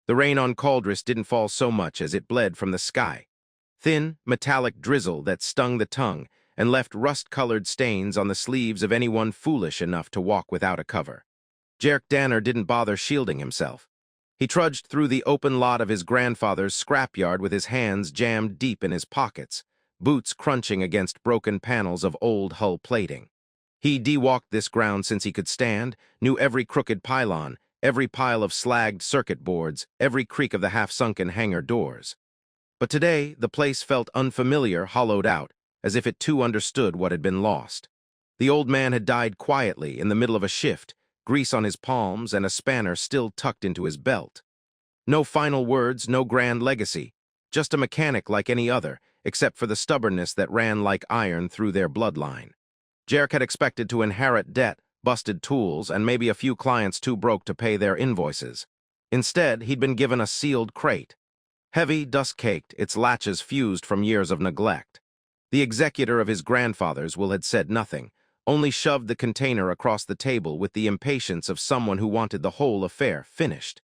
The rain on Cauldres didn't fall so much as it bled from the sky. Thin, metallic drizzle that stung the tongue and left rust-colored stains on the sleeves of anyone foolish enough to walk without a cover. Jerk Danner didn't bother shielding himself. He trudged through the open lot of his grandfather's scrapyard with his hands jammed deep in his pockets, boots crunching against broken panels of old hull plating. He de-walked this ground since he could stand, knew every crooked pylon, every pile of slagged circuit boards, every creak of the half-sunken hangar doors. But today, the place felt unfamiliar, hollowed out, as if it too understood what had been lost. The old man had died quietly in the middle of a shift, grease on his palms and a spanner still tucked into his belt. No final words, no grand legacy, just a mechanic like any other, except for the stubbornness that ran like iron through their bloodline. Jerk had expected to inherit debt, busted tools, and maybe a few clients too broke to pay their invoices. Instead, he'd been given a sealed crate. Heavy, dust-caked, its latches fused from years of neglect. The executor of his grandfather's will had said nothing, only shoved the container across the table with the impatience of someone who wanted the whole affair finished.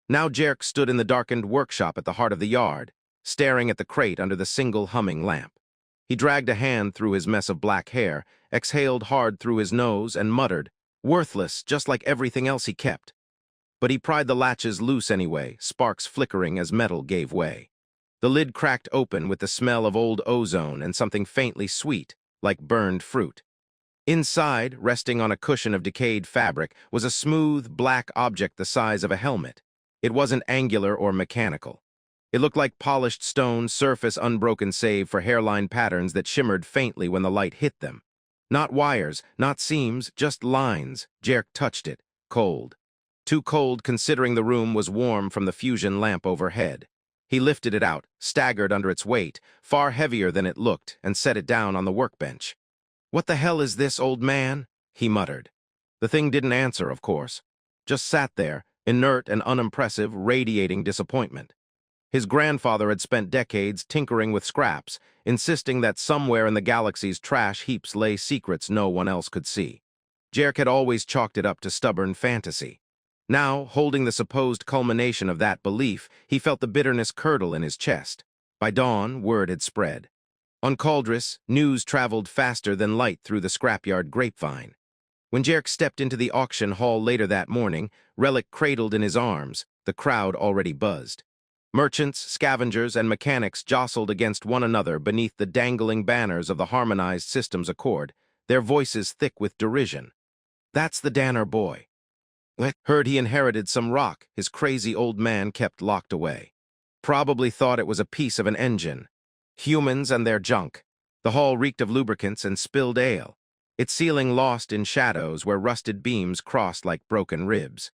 Now Jerk stood in the darkened workshop at the heart of the yard, staring at the crate under the single humming lamp. He dragged a hand through his mess of black hair, exhaled hard through his nose, and muttered, "Worthless, just like everything else he kept." But he pried the latches loose anyway, sparks flickering as metal gave way. The lid cracked open with the smell of old ozone and something faintly sweet, like burned fruit. Inside, resting on a cushion of decayed fabric, was a smooth, black object the size of a helmet. It wasn't angular or mechanical. It looked like polished stone, surface unbroken save for hairline patterns that shimmered faintly when the light hit them. Not wires, not seams, just lines. Jerk touched it, cold. Too cold considering the room was warm from the fusion lamp overhead. He lifted it out, staggered under its weight, far heavier than it looked, and set it down on the workbench. "What the hell is this, old man?" he muttered. The thing didn't answer, of course. Just sat there, inert and unimpressive, radiating disappointment. His grandfather had spent decades tinkering with scraps, insisting that somewhere in the galaxy's trash heaps lay secrets no one else could see. Jerk had always chalked it up to stubborn fantasy. Now, holding the supposed culmination of that belief, he felt the bitterness curdle in his chest. By dawn, word had spread. On Cauldres, news traveled faster than light through the scrapyard grapevine. When Jerk stepped into the auction hall later that morning, Relic cradled in his arms, the crowd already buzzed. Merchants, scavengers, and mechanics jostled against one another beneath the dangling banners of the harmonized systems accord, their voices thick with derision. "That's the Danner boy. Heard he inherited some rock his crazy old man kept locked away. Probably thought it was a piece of an engine. Humans and their junk. The hall reeked of lubricants and spilled ale, its ceiling lost in shadows where rusted beams crossed like broken ribs.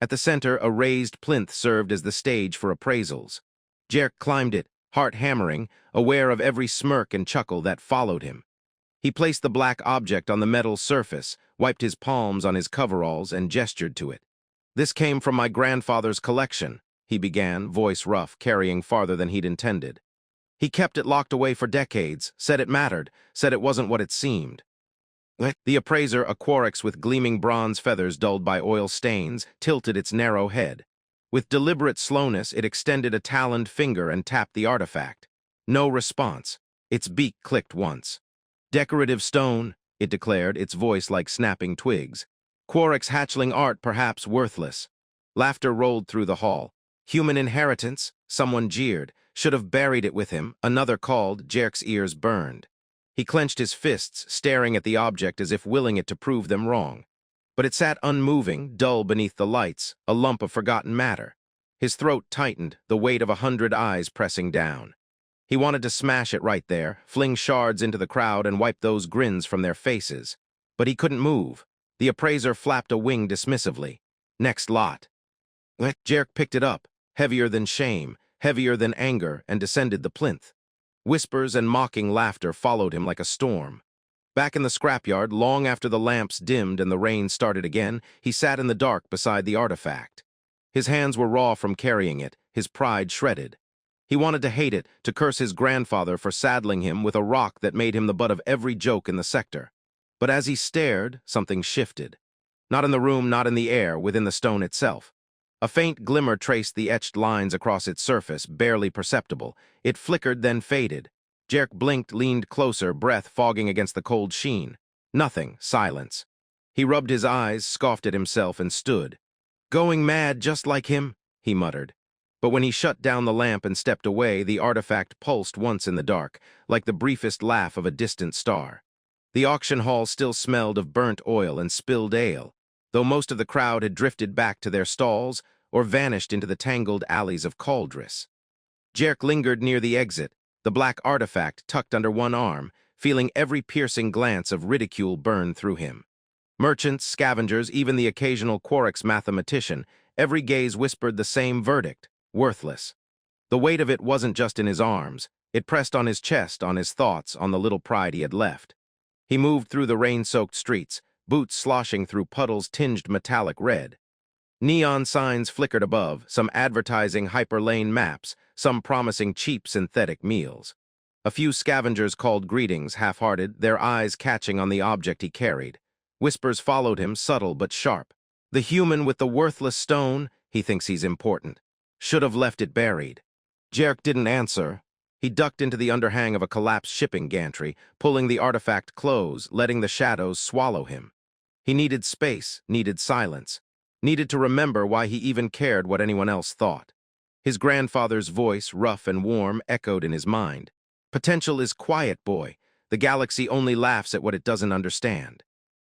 At the center, a raised plinth served as the stage for appraisals. Jerk climbed it, heart hammering, aware of every smirk and chuckle that followed him. He placed the black object on the metal surface, wiped his palms on his coveralls, and gestured to it. "This came from my grandfather's collection," he began, voice rough, carrying farther than he'd intended. "He kept it locked away for decades, said it mattered, said it wasn't what it seemed." The appraiser, a Quarix with gleaming bronze feathers dulled by oil stains, tilted its narrow head. With deliberate slowness, it extended a taloned finger and tapped the artifact. No response. Its beak clicked once. "Decorative stone," it declared, its voice like snapping twigs. "Quarix hatchling art, perhaps worthless." Laughter rolled through the hall. "Human inheritance," someone jeered. "Should have buried it with him," another called. Jerk's ears burned. He clenched his fists, staring at the object as if willing it to prove them wrong. But it sat unmoving, dull beneath the lights, a lump of forgotten matter. His throat tightened, the weight of 100 eyes pressing down. He wanted to smash it right there, fling shards into the crowd and wipe those grins from their faces. But he couldn't move. The appraiser flapped a wing dismissively. "Next lot." Jerk picked it up, heavier than shame, heavier than anger, and descended the plinth. Whispers and mocking laughter followed him like a storm. Back in the scrapyard, long after the lamps dimmed and the rain started again, he sat in the dark beside the artifact. His hands were raw from carrying it, his pride shredded. He wanted to hate it, to curse his grandfather for saddling him with a rock that made him the butt of every joke in the sector. But as he stared, something shifted. Not in the room, not in the air, within the stone itself. A faint glimmer traced the etched lines across its surface, barely perceptible. It flickered, then faded. Jerk blinked, leaned closer, breath fogging against the cold sheen. Nothing, silence. He rubbed his eyes, scoffed at himself, and stood. Going mad just like him, he muttered. But when he shut down the lamp and stepped away, the artifact pulsed once in the dark, like the briefest laugh of a distant star. The auction hall still smelled of burnt oil and spilled ale, though most of the crowd had drifted back to their stalls or vanished into the tangled alleys of Cauldress. Jerk lingered near the exit, the black artifact tucked under one arm, feeling every piercing glance of ridicule burn through him. Merchants, scavengers, even the occasional Quarix mathematician, every gaze whispered the same verdict: worthless. The weight of it wasn't just in his arms. It pressed on his chest, on his thoughts, on the little pride he had left. He moved through the rain-soaked streets, boots sloshing through puddles tinged metallic red. Neon signs flickered above, some advertising hyperlane maps, some promising cheap synthetic meals. A few scavengers called greetings, half-hearted, their eyes catching on the object he carried. Whispers followed him, subtle but sharp. The human with the worthless stone, he thinks he's important. Should have left it buried. Jerk didn't answer. He ducked into the underhang of a collapsed shipping gantry, pulling the artifact close, letting the shadows swallow him. He needed space, needed silence, needed to remember why he even cared what anyone else thought. His grandfather's voice, rough and warm, echoed in his mind. Potential is quiet, boy. The galaxy only laughs at what it doesn't understand.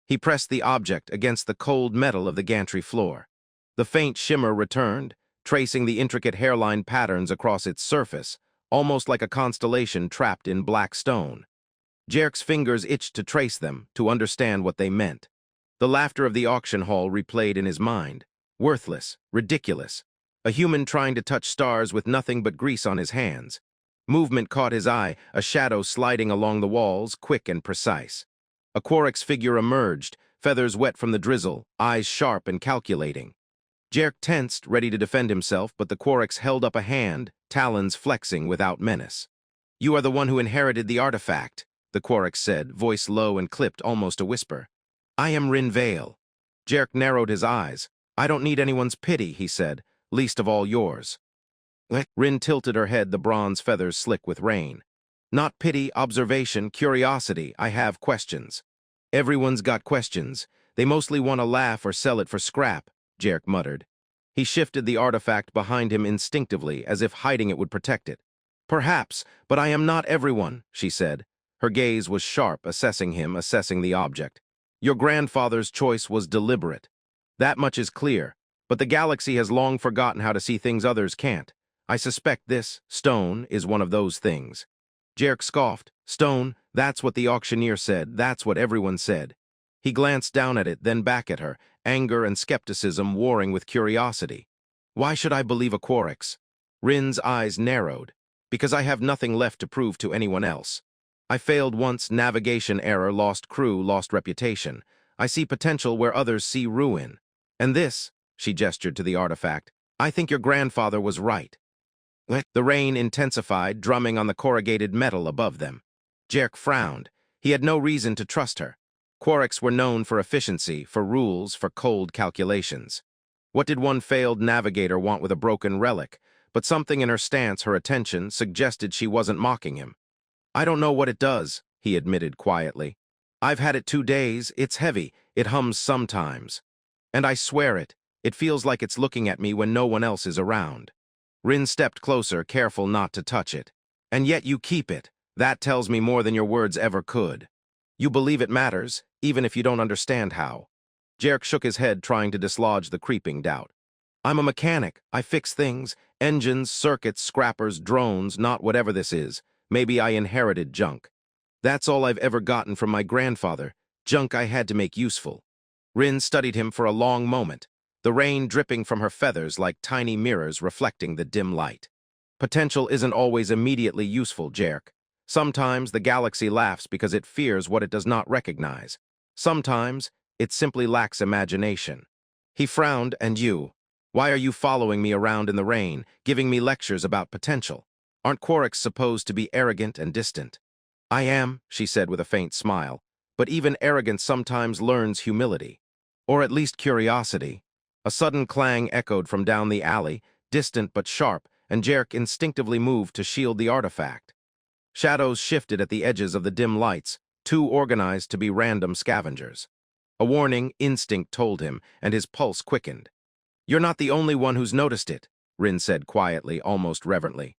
He pressed the object against the cold metal of the gantry floor. The faint shimmer returned, tracing the intricate hairline patterns across its surface, almost like a constellation trapped in black stone. Jerk's fingers itched to trace them, to understand what they meant. The laughter of the auction hall replayed in his mind. Worthless, ridiculous. A human trying to touch stars with nothing but grease on his hands. Movement caught his eye, a shadow sliding along the walls, quick and precise. A Quarix figure emerged, feathers wet from the drizzle, eyes sharp and calculating. Jerk tensed, ready to defend himself, but the Quarix held up a hand, talons flexing without menace. "You are the one who inherited the artifact," the Quarix said, voice low and clipped, almost a whisper. "I am Rin Vale." Jerk narrowed his eyes. "I don't need anyone's pity," he said, "least of all yours." Rin tilted her head, the bronze feathers slick with rain. "Not pity, observation, curiosity. I have questions." "Everyone's got questions. They mostly want to laugh or sell it for scrap," Jerk muttered. He shifted the artifact behind him instinctively, as if hiding it would protect it. "Perhaps, but I am not everyone," she said. Her gaze was sharp, assessing him, assessing the object. "Your grandfather's choice was deliberate. That much is clear, but the galaxy has long forgotten how to see things others can't. I suspect this, stone, is one of those things." Jerk scoffed. "Stone, that's what the auctioneer said, that's what everyone said." He glanced down at it, then back at her, anger and skepticism warring with curiosity. "Why should I believe a Quarix?" Rin's eyes narrowed. "Because I have nothing left to prove to anyone else. I failed once, navigation error, lost crew, lost reputation. I see potential where others see ruin. And this," she gestured to the artifact, "I think your grandfather was right." The rain intensified, drumming on the corrugated metal above them. Jerk frowned. He had no reason to trust her. Quarix were known for efficiency, for rules, for cold calculations. What did one failed navigator want with a broken relic? But something in her stance, her attention, suggested she wasn't mocking him. "I don't know what it does," he admitted quietly. "I've had it 2 days, it's heavy, it hums sometimes. And I swear it feels like it's looking at me when no one else is around." Rin stepped closer, careful not to touch it. "And yet you keep it. That tells me more than your words ever could. You believe it matters, even if you don't understand how." Jerk shook his head, trying to dislodge the creeping doubt. "I'm a mechanic. I fix things. Engines, circuits, scrappers, drones, not whatever this is. Maybe I inherited junk. That's all I've ever gotten from my grandfather, junk I had to make useful." Rin studied him for a long moment, the rain dripping from her feathers like tiny mirrors reflecting the dim light. "Potential isn't always immediately useful, Jerk. Sometimes the galaxy laughs because it fears what it does not recognize. Sometimes it simply lacks imagination." He frowned. "And you? Why are you following me around in the rain, giving me lectures about potential? Aren't Quarix supposed to be arrogant and distant?" "I am," she said with a faint smile, "but even arrogance sometimes learns humility. Or at least curiosity." A sudden clang echoed from down the alley, distant but sharp, and Jerk instinctively moved to shield the artifact. Shadows shifted at the edges of the dim lights, too organized to be random scavengers. A warning instinct told him, and his pulse quickened. "You're not the only one who's noticed it," Rin said quietly, almost reverently.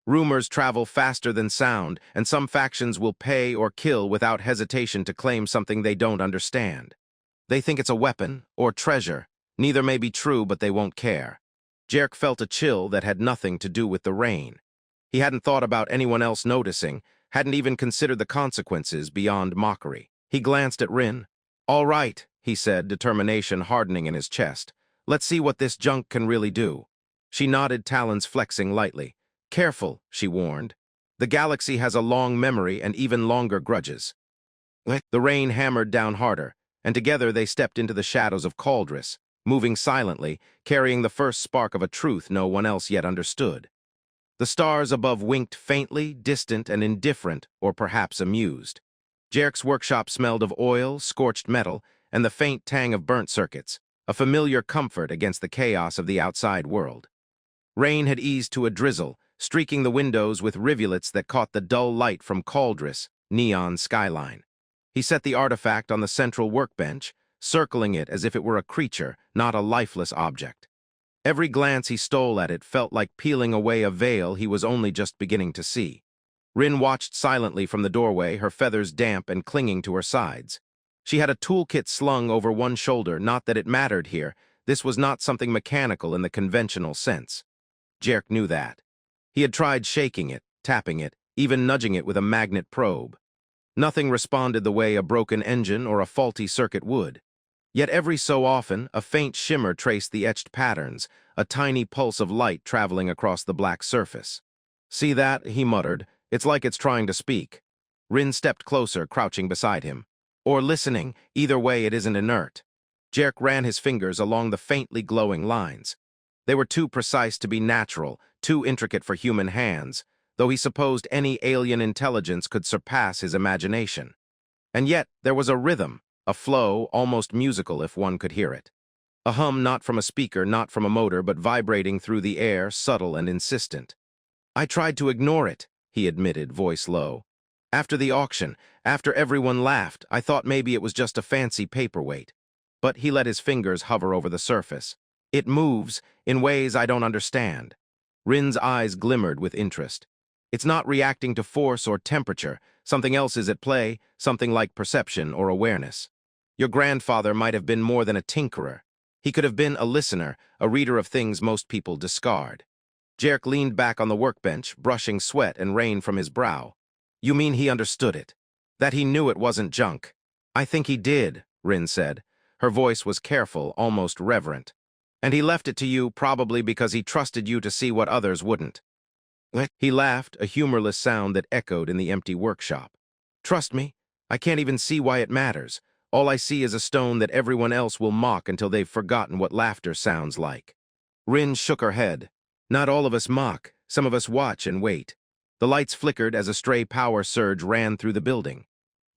"Rumors travel faster than sound, and some factions will pay or kill without hesitation to claim something they don't understand. They think it's a weapon or treasure. Neither may be true, but they won't care." Jerk felt a chill that had nothing to do with the rain. He hadn't thought about anyone else noticing, hadn't even considered the consequences beyond mockery. He glanced at Rin. "All right," he said, determination hardening in his chest. "Let's see what this junk can really do." She nodded, talons flexing lightly. "Careful," she warned. "The galaxy has a long memory and even longer grudges." The rain hammered down harder, and together they stepped into the shadows of Cauldris, moving silently, carrying the first spark of a truth no one else yet understood. The stars above winked faintly, distant and indifferent, or perhaps amused. Jerk's workshop smelled of oil, scorched metal, and the faint tang of burnt circuits, a familiar comfort against the chaos of the outside world. Rain had eased to a drizzle, streaking the windows with rivulets that caught the dull light from Cauldris' neon skyline. He set the artifact on the central workbench, circling it as if it were a creature, not a lifeless object. Every glance he stole at it felt like peeling away a veil he was only just beginning to see. Rin watched silently from the doorway, her feathers damp and clinging to her sides. She had a toolkit slung over one shoulder, not that it mattered here. This was not something mechanical in the conventional sense. Jerk knew that. He had tried shaking it, tapping it, even nudging it with a magnet probe. Nothing responded the way a broken engine or a faulty circuit would. Yet every so often, a faint shimmer traced the etched patterns, a tiny pulse of light traveling across the black surface. "See that?" he muttered. "It's like it's trying to speak." Rin stepped closer, crouching beside him. "Or listening. Either way, it isn't inert." Jerk ran his fingers along the faintly glowing lines. They were too precise to be natural, too intricate for human hands, though he supposed any alien intelligence could surpass his imagination. And yet, there was a rhythm, a flow, almost musical if one could hear it. A hum not from a speaker, not from a motor, but vibrating through the air, subtle and insistent. "I tried to ignore it," he admitted, voice low. "After the auction, after everyone laughed, I thought maybe it was just a fancy paperweight." But he let his fingers hover over the surface. "It moves, in ways I don't understand." Rin's eyes glimmered with interest. "It's not reacting to force or temperature. Something else is at play, something like perception or awareness. Your grandfather might have been more than a tinkerer. He could have been a listener, a reader of things most people discard." Jerk leaned back on the workbench, brushing sweat and rain from his brow. "You mean he understood it? That he knew it wasn't junk?" "I think he did," Rin said. Her voice was careful, almost reverent. "And he left it to you probably because he trusted you to see what others wouldn't." He laughed, a humorless sound that echoed in the empty workshop. "Trust me, I can't even see why it matters. All I see is a stone that everyone else will mock until they've forgotten what laughter sounds like." Rin shook her head. "Not all of us mock. Some of us watch and wait." The lights flickered as a stray power surge ran through the building.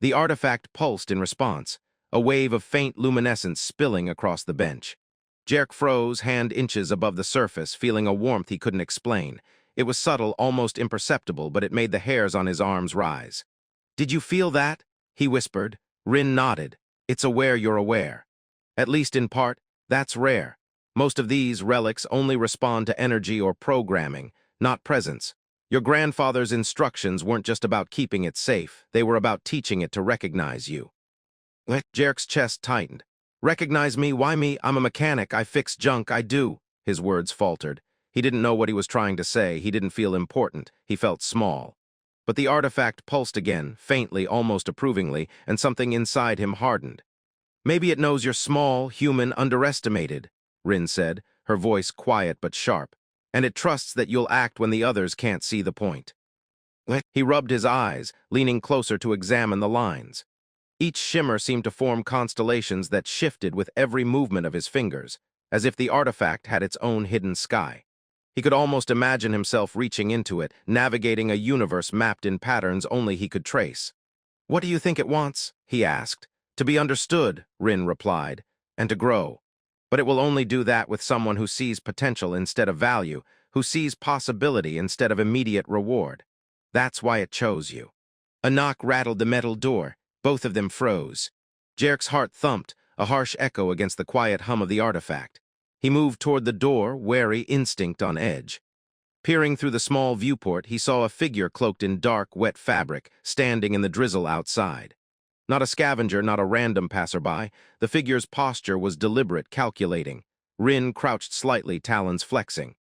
The artifact pulsed in response, a wave of faint luminescence spilling across the bench. Jerk froze, hand inches above the surface, feeling a warmth he couldn't explain. It was subtle, almost imperceptible, but it made the hairs on his arms rise. "Did you feel that?" he whispered. Rin nodded. "It's aware you're aware. At least in part, that's rare. Most of these relics only respond to energy or programming, not presence. Your grandfather's instructions weren't just about keeping it safe. They were about teaching it to recognize you." Jerk's chest tightened. "Recognize me? Why me? I'm a mechanic. I fix junk. I do." His words faltered. He didn't know what he was trying to say. He didn't feel important. He felt small. But the artifact pulsed again, faintly, almost approvingly, and something inside him hardened. "Maybe it knows you're small, human, underestimated," Rin said, her voice quiet but sharp. "And it trusts that you'll act when the others can't see the point." He rubbed his eyes, leaning closer to examine the lines. Each shimmer seemed to form constellations that shifted with every movement of his fingers, as if the artifact had its own hidden sky. He could almost imagine himself reaching into it, navigating a universe mapped in patterns only he could trace. "What do you think it wants?" he asked. "To be understood," Rin replied, "and to grow." But it will only do that with someone who sees potential instead of value, who sees possibility instead of immediate reward. That's why it chose you. A knock rattled the metal door. Both of them froze. Jarek's heart thumped, a harsh echo against the quiet hum of the artifact. He moved toward the door, wary, instinct on edge. Peering through the small viewport, he saw a figure cloaked in dark, wet fabric, standing in the drizzle outside. Not a scavenger, not a random passerby. The figure's posture was deliberate, calculating. Rin crouched slightly, talons flexing.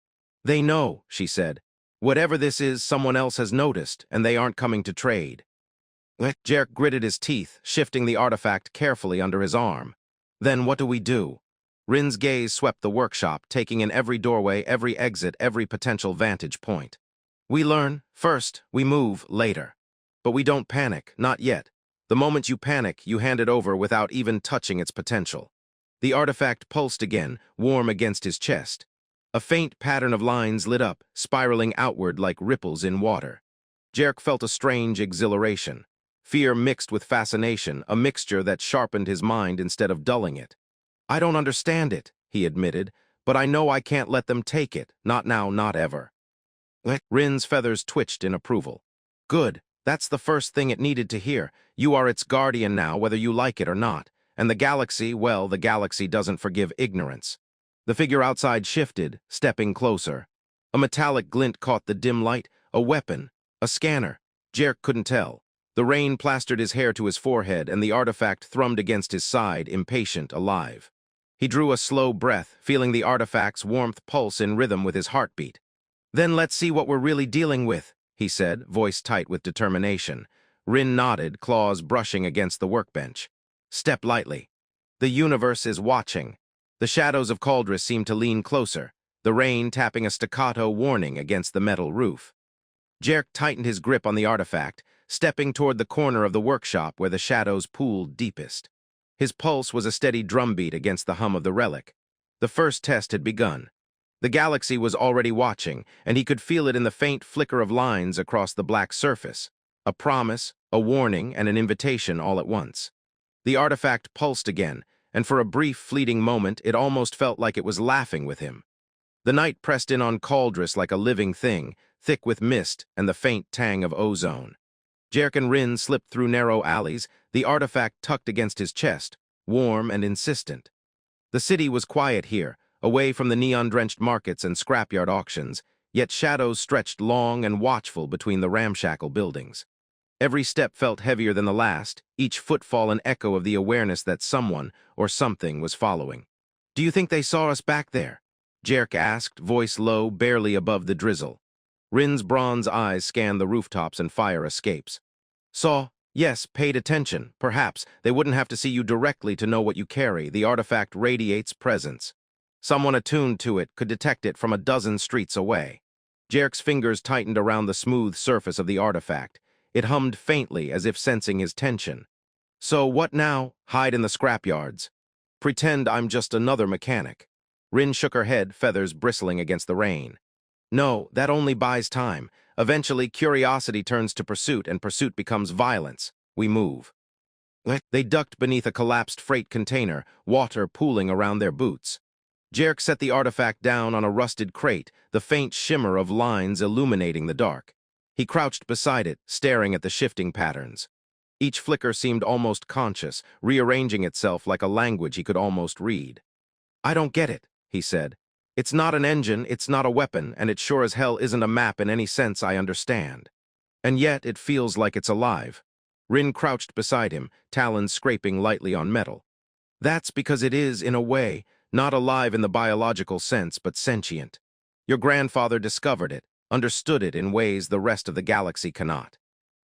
"They know," she said. "Whatever this is, someone else has noticed, and they aren't coming to trade." Jarek gritted his teeth, shifting the artifact carefully under his arm. "Then what do we do?" Rin's gaze swept the workshop, taking in every doorway, every exit, every potential vantage point. "We learn, first, we move, later. But we don't panic, not yet. The moment you panic, you hand it over without even touching its potential." The artifact pulsed again, warm against his chest. A faint pattern of lines lit up, spiraling outward like ripples in water. Jarek felt a strange exhilaration. Fear mixed with fascination, a mixture that sharpened his mind instead of dulling it. "I don't understand it," he admitted, "but I know I can't let them take it. Not now, not ever." Rin's feathers twitched in approval. "Good. That's the first thing it needed to hear. You are its guardian now, whether you like it or not. And the galaxy, well, the galaxy doesn't forgive ignorance." The figure outside shifted, stepping closer. A metallic glint caught the dim light, a weapon, a scanner. Jarek couldn't tell. The rain plastered his hair to his forehead, and the artifact thrummed against his side, impatient, alive. He drew a slow breath, feeling the artifact's warmth pulse in rhythm with his heartbeat. "Then let's see what we're really dealing with," he said, voice tight with determination. Rin nodded, claws brushing against the workbench. "Step lightly. The universe is watching." The shadows of Cauldress seemed to lean closer, the rain tapping a staccato warning against the metal roof. Jarek tightened his grip on the artifact, stepping toward the corner of the workshop where the shadows pooled deepest. His pulse was a steady drumbeat against the hum of the relic. The first test had begun. The galaxy was already watching, and he could feel it in the faint flicker of lines across the black surface. A promise, a warning, and an invitation all at once. The artifact pulsed again, and for a brief, fleeting moment, it almost felt like it was laughing with him. The night pressed in on Cauldress like a living thing, thick with mist and the faint tang of ozone. Jarek and Rin slipped through narrow alleys, the artifact tucked against his chest, warm and insistent. The city was quiet here, away from the neon-drenched markets and scrapyard auctions, yet shadows stretched long and watchful between the ramshackle buildings. Every step felt heavier than the last, each footfall an echo of the awareness that someone or something was following. "Do you think they saw us back there?" Jarek asked, voice low, barely above the drizzle. Rin's bronze eyes scanned the rooftops and fire escapes. "Saw? Yes, paid attention. Perhaps. They wouldn't have to see you directly to know what you carry. The artifact radiates presence. Someone attuned to it could detect it from a dozen streets away." Jarek's fingers tightened around the smooth surface of the artifact. It hummed faintly, as if sensing his tension. "So what now? Hide in the scrapyards. Pretend I'm just another mechanic." Rin shook her head, feathers bristling against the rain. "No, that only buys time. Eventually, curiosity turns to pursuit, and pursuit becomes violence. We move." They ducked beneath a collapsed freight container, water pooling around their boots. Jarek set the artifact down on a rusted crate, the faint shimmer of lines illuminating the dark. He crouched beside it, staring at the shifting patterns. Each flicker seemed almost conscious, rearranging itself like a language he could almost read. "I don't get it," he said. "It's not an engine, it's not a weapon, and it sure as hell isn't a map in any sense I understand. And yet it feels like it's alive." Rin crouched beside him, talons scraping lightly on metal. "That's because it is, in a way, not alive in the biological sense, but sentient. Your grandfather discovered it, understood it in ways the rest of the galaxy cannot.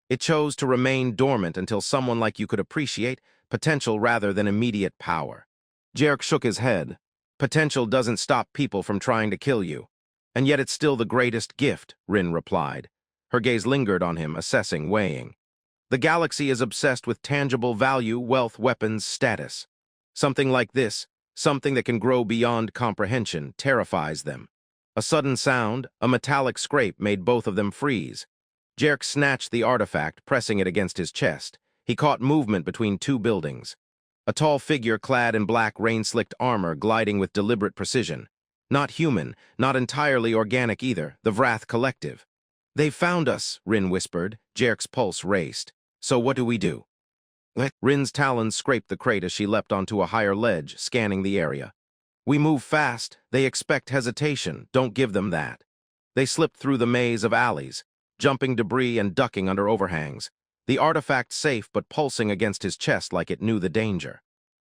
It chose to remain dormant until someone like you could appreciate potential rather than immediate power." Jarek shook his head. "Potential doesn't stop people from trying to kill you. And yet it's still the greatest gift," Rin replied. Her gaze lingered on him, assessing, weighing. "The galaxy is obsessed with tangible value, wealth, weapons, status. Something like this, something that can grow beyond comprehension, terrifies them." A sudden sound, a metallic scrape, made both of them freeze. Jarek snatched the artifact, pressing it against his chest. He caught movement between two buildings. A tall figure clad in black rain-slicked armor gliding with deliberate precision. Not human, not entirely organic either, the Vrath Collective. "They found us," Rin whispered. Jerk's pulse raced. "So what do we do?" Rin's talons scraped the crate as she leapt onto a higher ledge, scanning the area. "We move fast. They expect hesitation. Don't give them that." They slipped through the maze of alleys, jumping debris and ducking under overhangs. The artifact safe but pulsing against his chest like it knew the danger.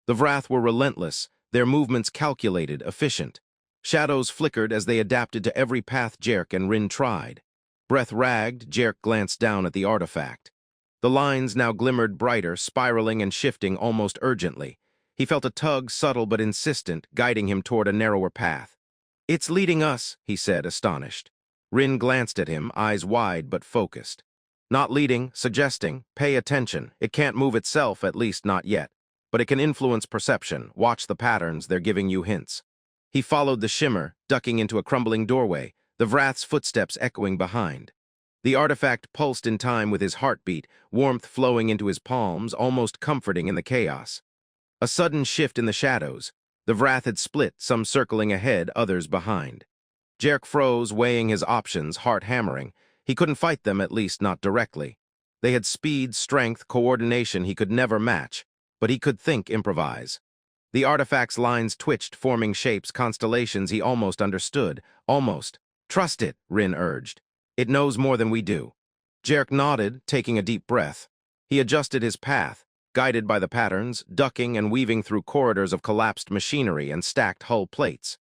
The Vrath were relentless, their movements calculated, efficient. Shadows flickered as they adapted to every path Jerk and Rin tried. Breath ragged, Jerk glanced down at the artifact. The lines now glimmered brighter, spiraling and shifting almost urgently. He felt a tug, subtle but insistent, guiding him toward a narrower path. "It's leading us," he said, astonished. Rin glanced at him, eyes wide but focused. "Not leading, suggesting. Pay attention. It can't move itself, at least not yet. But it can influence perception. Watch the patterns, they're giving you hints." He followed the shimmer, ducking into a crumbling doorway, the Vrath's footsteps echoing behind. The artifact pulsed in time with his heartbeat, warmth flowing into his palms, almost comforting in the chaos. A sudden shift in the shadows. The Vrath had split, some circling ahead, others behind. Jerk froze, weighing his options, heart hammering. He couldn't fight them, at least not directly. They had speed, strength, coordination he could never match, but he could think, improvise. The artifact's lines twitched, forming shapes, constellations he almost understood. Almost. "Trust it," Rin urged. "It knows more than we do." Jerk nodded, taking a deep breath. He adjusted his path, guided by the patterns, ducking and weaving through corridors of collapsed machinery and stacked hull plates.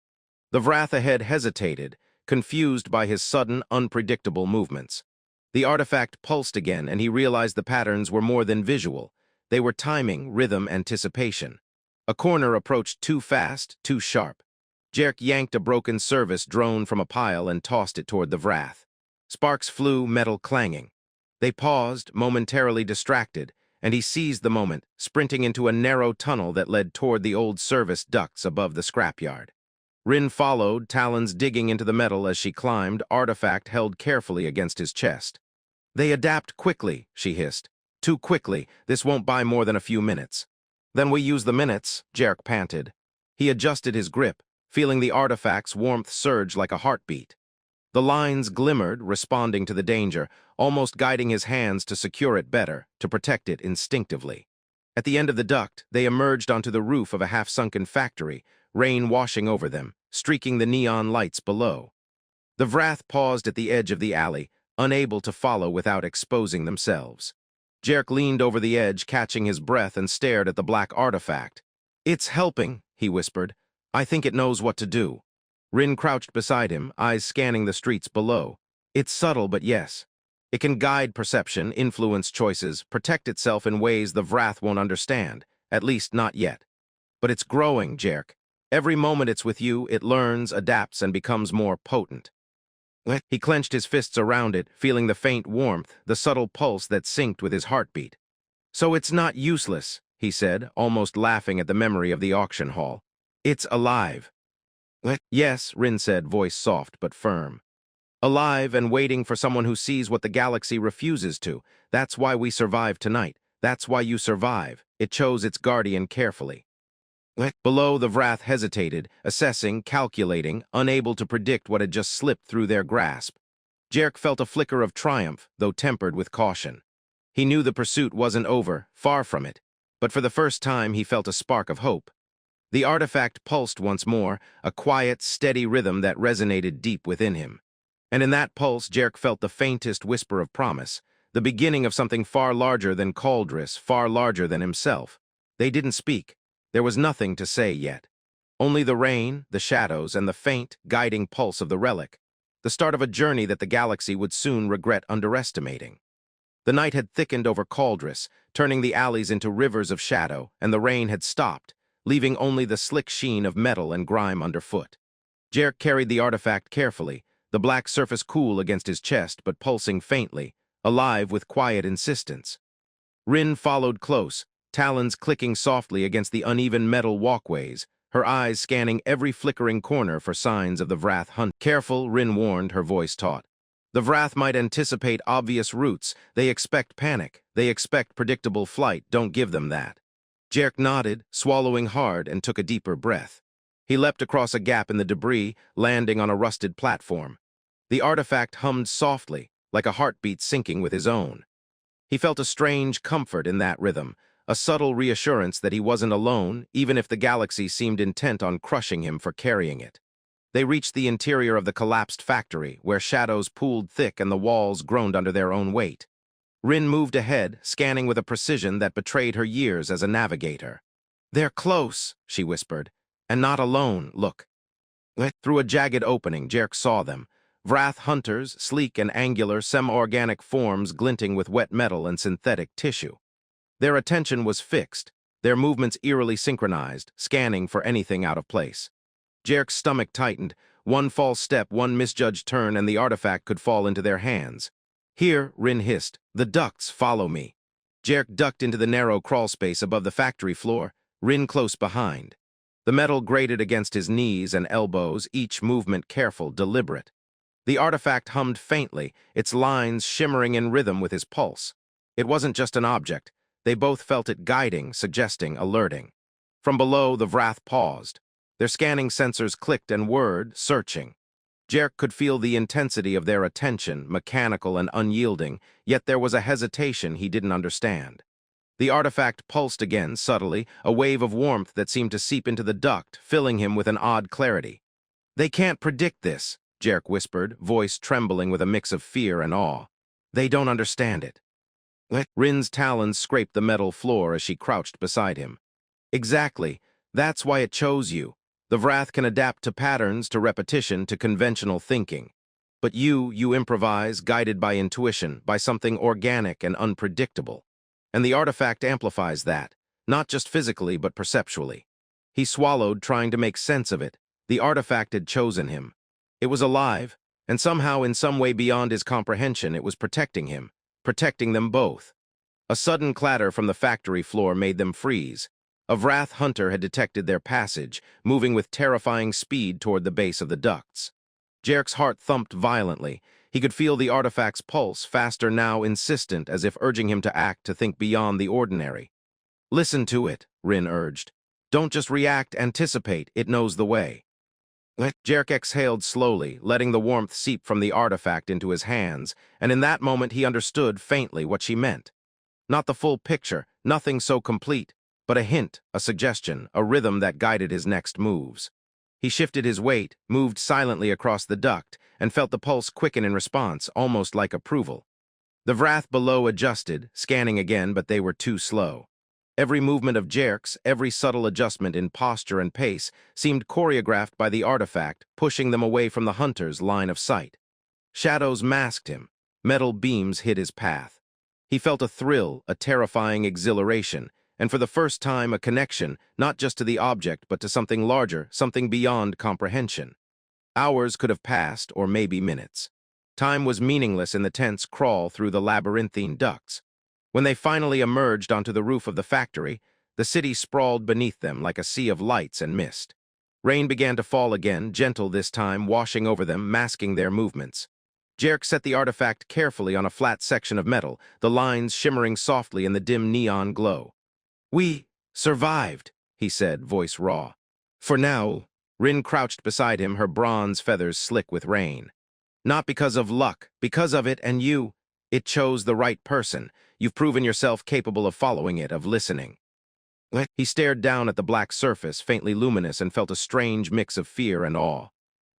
The Vrath ahead hesitated, confused by his sudden, unpredictable movements. The artifact pulsed again, and he realized the patterns were more than visual. They were timing, rhythm, anticipation. A corner approached too fast, too sharp. Jerk yanked a broken service drone from a pile and tossed it toward the Vrath. Sparks flew, metal clanging. They paused, momentarily distracted, and he seized the moment, sprinting into a narrow tunnel that led toward the old service ducts above the scrapyard. Rin followed, talons digging into the metal as she climbed, artifact held carefully against his chest. "They adapt quickly," she hissed. "Too quickly. This won't buy more than a few minutes." "Then we use the minutes," Jerk panted. He adjusted his grip, feeling the artifact's warmth surge like a heartbeat. The lines glimmered, responding to the danger, almost guiding his hands to secure it better, to protect it instinctively. At the end of the duct, they emerged onto the roof of a half-sunken factory, rain washing over them, streaking the neon lights below. The Vrath paused at the edge of the alley, unable to follow without exposing themselves. Jerk leaned over the edge, catching his breath, and stared at the black artifact. "It's helping," he whispered. "I think it knows what to do." Rin crouched beside him, eyes scanning the streets below. "It's subtle, but yes. It can guide perception, influence choices, protect itself in ways the Vrath won't understand, at least not yet. But it's growing, Jerk. Every moment it's with you, it learns, adapts, and becomes more potent." He clenched his fists around it, feeling the faint warmth, the subtle pulse that synced with his heartbeat. "So it's not useless," he said, almost laughing at the memory of the auction hall. "It's alive." "Yes," Rin said, voice soft but firm. "Alive and waiting for someone who sees what the galaxy refuses to. That's why we survive tonight. That's why you survive." It chose its guardian carefully. Below, the Vrath hesitated, assessing, calculating, unable to predict what had just slipped through their grasp. Jerk felt a flicker of triumph, though tempered with caution. He knew the pursuit wasn't over, far from it, but for the first time he felt a spark of hope. The artifact pulsed once more, a quiet, steady rhythm that resonated deep within him. And in that pulse, Jerk felt the faintest whisper of promise, the beginning of something far larger than Cauldris, far larger than himself. They didn't speak. There was nothing to say yet. Only the rain, the shadows, and the faint, guiding pulse of the relic, the start of a journey that the galaxy would soon regret underestimating. The night had thickened over Cauldris, turning the alleys into rivers of shadow, and the rain had stopped, leaving only the slick sheen of metal and grime underfoot. Jerk carried the artifact carefully, the black surface cool against his chest but pulsing faintly, alive with quiet insistence. Rin followed close, talons clicking softly against the uneven metal walkways, her eyes scanning every flickering corner for signs of the Vrath hunt. "Careful," Rin warned, her voice taut. "The Vrath might anticipate obvious routes. They expect panic. They expect predictable flight. Don't give them that." Jerk nodded, swallowing hard, and took a deeper breath. He leapt across a gap in the debris, landing on a rusted platform. The artifact hummed softly, like a heartbeat syncing with his own. He felt a strange comfort in that rhythm, a subtle reassurance that he wasn't alone, even if the galaxy seemed intent on crushing him for carrying it. They reached the interior of the collapsed factory, where shadows pooled thick and the walls groaned under their own weight. Rin moved ahead, scanning with a precision that betrayed her years as a navigator. "They're close," she whispered. "And not alone, look." Through a jagged opening, Jerk saw them. Vrath hunters, sleek and angular, semi-organic forms glinting with wet metal and synthetic tissue. Their attention was fixed, their movements eerily synchronized, scanning for anything out of place. Jerk's stomach tightened. One false step, one misjudged turn, and the artifact could fall into their hands. "Here," Rin hissed. "The ducts, follow me." Jerk ducked into the narrow crawl space above the factory floor, Rin close behind. The metal grated against his knees and elbows, each movement careful, deliberate. The artifact hummed faintly, its lines shimmering in rhythm with his pulse. It wasn't just an object. They both felt it guiding, suggesting, alerting. From below, the Vrath paused. Their scanning sensors clicked and whirred, searching. Jerk could feel the intensity of their attention, mechanical and unyielding, yet there was a hesitation he didn't understand. The artifact pulsed again, subtly, a wave of warmth that seemed to seep into the duct, filling him with an odd clarity. "They can't predict this," Jerk whispered, voice trembling with a mix of fear and awe. "They don't understand it." Rin's talons scraped the metal floor as she crouched beside him. "Exactly. That's why it chose you. The Vrath can adapt to patterns, to repetition, to conventional thinking. But you improvise, guided by intuition, by something organic and unpredictable. And the artifact amplifies that, not just physically but perceptually." He swallowed, trying to make sense of it. The artifact had chosen him. It was alive, and somehow in some way beyond his comprehension it was protecting him, protecting them both. A sudden clatter from the factory floor made them freeze. A Vrath hunter had detected their passage, moving with terrifying speed toward the base of the ducts. Jerk's heart thumped violently. He could feel the artifact's pulse, faster now, insistent, as if urging him to act, to think beyond the ordinary. "Listen to it," Rin urged. "Don't just react, anticipate. It knows the way." Jerk exhaled slowly, letting the warmth seep from the artifact into his hands, and in that moment he understood faintly what she meant. Not the full picture, nothing so complete, but a hint, a suggestion, a rhythm that guided his next moves. He shifted his weight, moved silently across the duct, and felt the pulse quicken in response, almost like approval. The Vrath below adjusted, scanning again, but they were too slow. Every movement of Jerk's, every subtle adjustment in posture and pace, seemed choreographed by the artifact, pushing them away from the hunter's line of sight. Shadows masked him. Metal beams hid his path. He felt a thrill, a terrifying exhilaration, and for the first time a connection, not just to the object, but to something larger, something beyond comprehension. Hours could have passed, or maybe minutes. Time was meaningless in the tense crawl through the labyrinthine ducts. When they finally emerged onto the roof of the factory, the city sprawled beneath them like a sea of lights and mist. Rain began to fall again, gentle this time, washing over them, masking their movements. Jerk set the artifact carefully on a flat section of metal, the lines shimmering softly in the dim neon glow. "We survived," he said, voice raw. "For now." Rin crouched beside him, her bronze feathers slick with rain. "Not because of luck, because of it and you. It chose the right person. You've proven yourself capable of following it, of listening." He stared down at the black surface, faintly luminous, and felt a strange mix of fear and awe.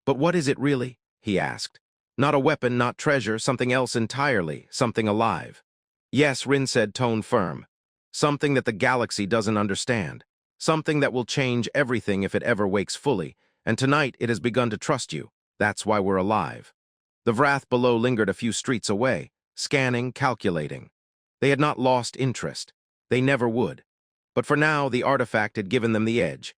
"But what is it really?" he asked. "Not a weapon, not treasure, something else entirely, something alive." "Yes," Rin said, tone firm. "Something that the galaxy doesn't understand. Something that will change everything if it ever wakes fully, and tonight it has begun to trust you. That's why we're alive." The Vrath below lingered a few streets away, scanning, calculating. They had not lost interest. They never would. But for now, the artifact had given them the edge.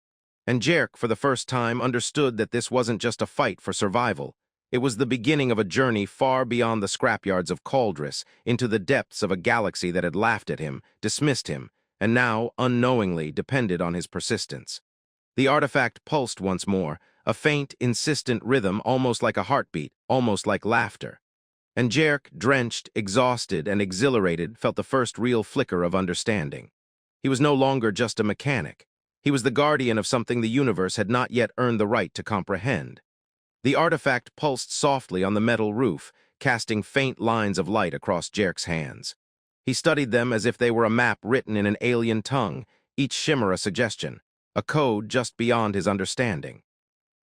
And Jerk, for the first time, understood that this wasn't just a fight for survival. It was the beginning of a journey far beyond the scrapyards of Cauldress, into the depths of a galaxy that had laughed at him, dismissed him, and now, unknowingly, depended on his persistence. The artifact pulsed once more, a faint, insistent rhythm, almost like a heartbeat, almost like laughter. And Jerk, drenched, exhausted, and exhilarated, felt the first real flicker of understanding. He was no longer just a mechanic. He was the guardian of something the universe had not yet earned the right to comprehend. The artifact pulsed softly on the metal roof, casting faint lines of light across Jerk's hands. He studied them as if they were a map written in an alien tongue, each shimmer a suggestion, a code just beyond his understanding.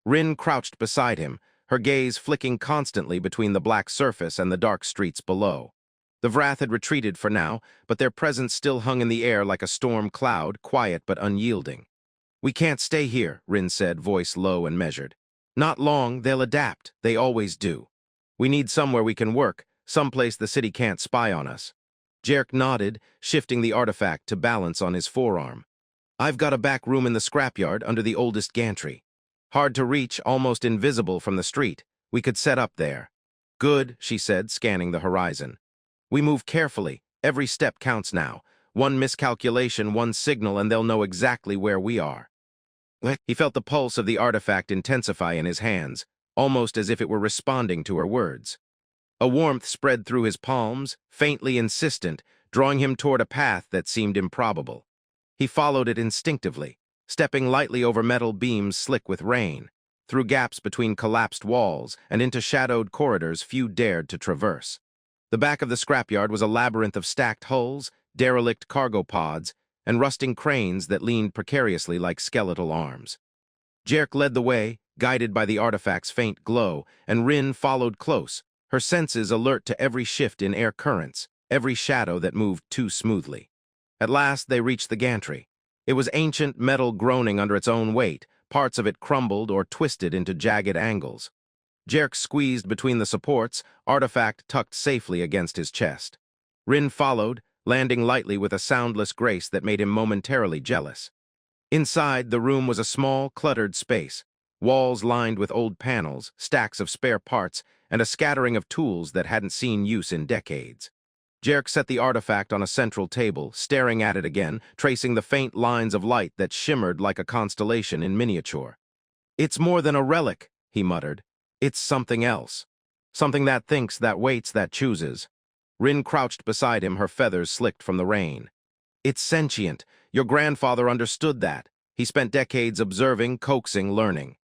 Rin crouched beside him, her gaze flicking constantly between the black surface and the dark streets below. The Vrath had retreated for now, but their presence still hung in the air like a storm cloud, quiet but unyielding. "We can't stay here," Rin said, voice low and measured. "Not long, they'll adapt. They always do. We need somewhere we can work, someplace the city can't spy on us." Jerk nodded, shifting the artifact to balance on his forearm. "I've got a back room in the scrapyard under the oldest gantry. Hard to reach, almost invisible from the street. We could set up there." "Good," she said, scanning the horizon. "We move carefully. Every step counts now. One miscalculation, one signal, and they'll know exactly where we are." He felt the pulse of the artifact intensify in his hands, almost as if it were responding to her words. A warmth spread through his palms, faintly insistent, drawing him toward a path that seemed improbable. He followed it instinctively, stepping lightly over metal beams slick with rain, through gaps between collapsed walls and into shadowed corridors few dared to traverse. The back of the scrapyard was a labyrinth of stacked hulls, derelict cargo pods, and rusting cranes that leaned precariously like skeletal arms. Jerk led the way, guided by the artifact's faint glow, and Rin followed close, her senses alert to every shift in air currents, every shadow that moved too smoothly. At last they reached the gantry. It was ancient metal groaning under its own weight, parts of it crumbled or twisted into jagged angles. Jerk squeezed between the supports, artifact tucked safely against his chest. Rin followed, landing lightly with a soundless grace that made him momentarily jealous. Inside, the room was a small, cluttered space, walls lined with old panels, stacks of spare parts, and a scattering of tools that hadn't seen use in decades. Jerk set the artifact on a central table, staring at it again, tracing the faint lines of light that shimmered like a constellation in miniature. "It's more than a relic," he muttered. "It's something else. Something that thinks, that waits, that chooses." Rin crouched beside him, her feathers slicked from the rain. "It's sentient. Your grandfather understood that. He spent decades observing, coaxing, learning.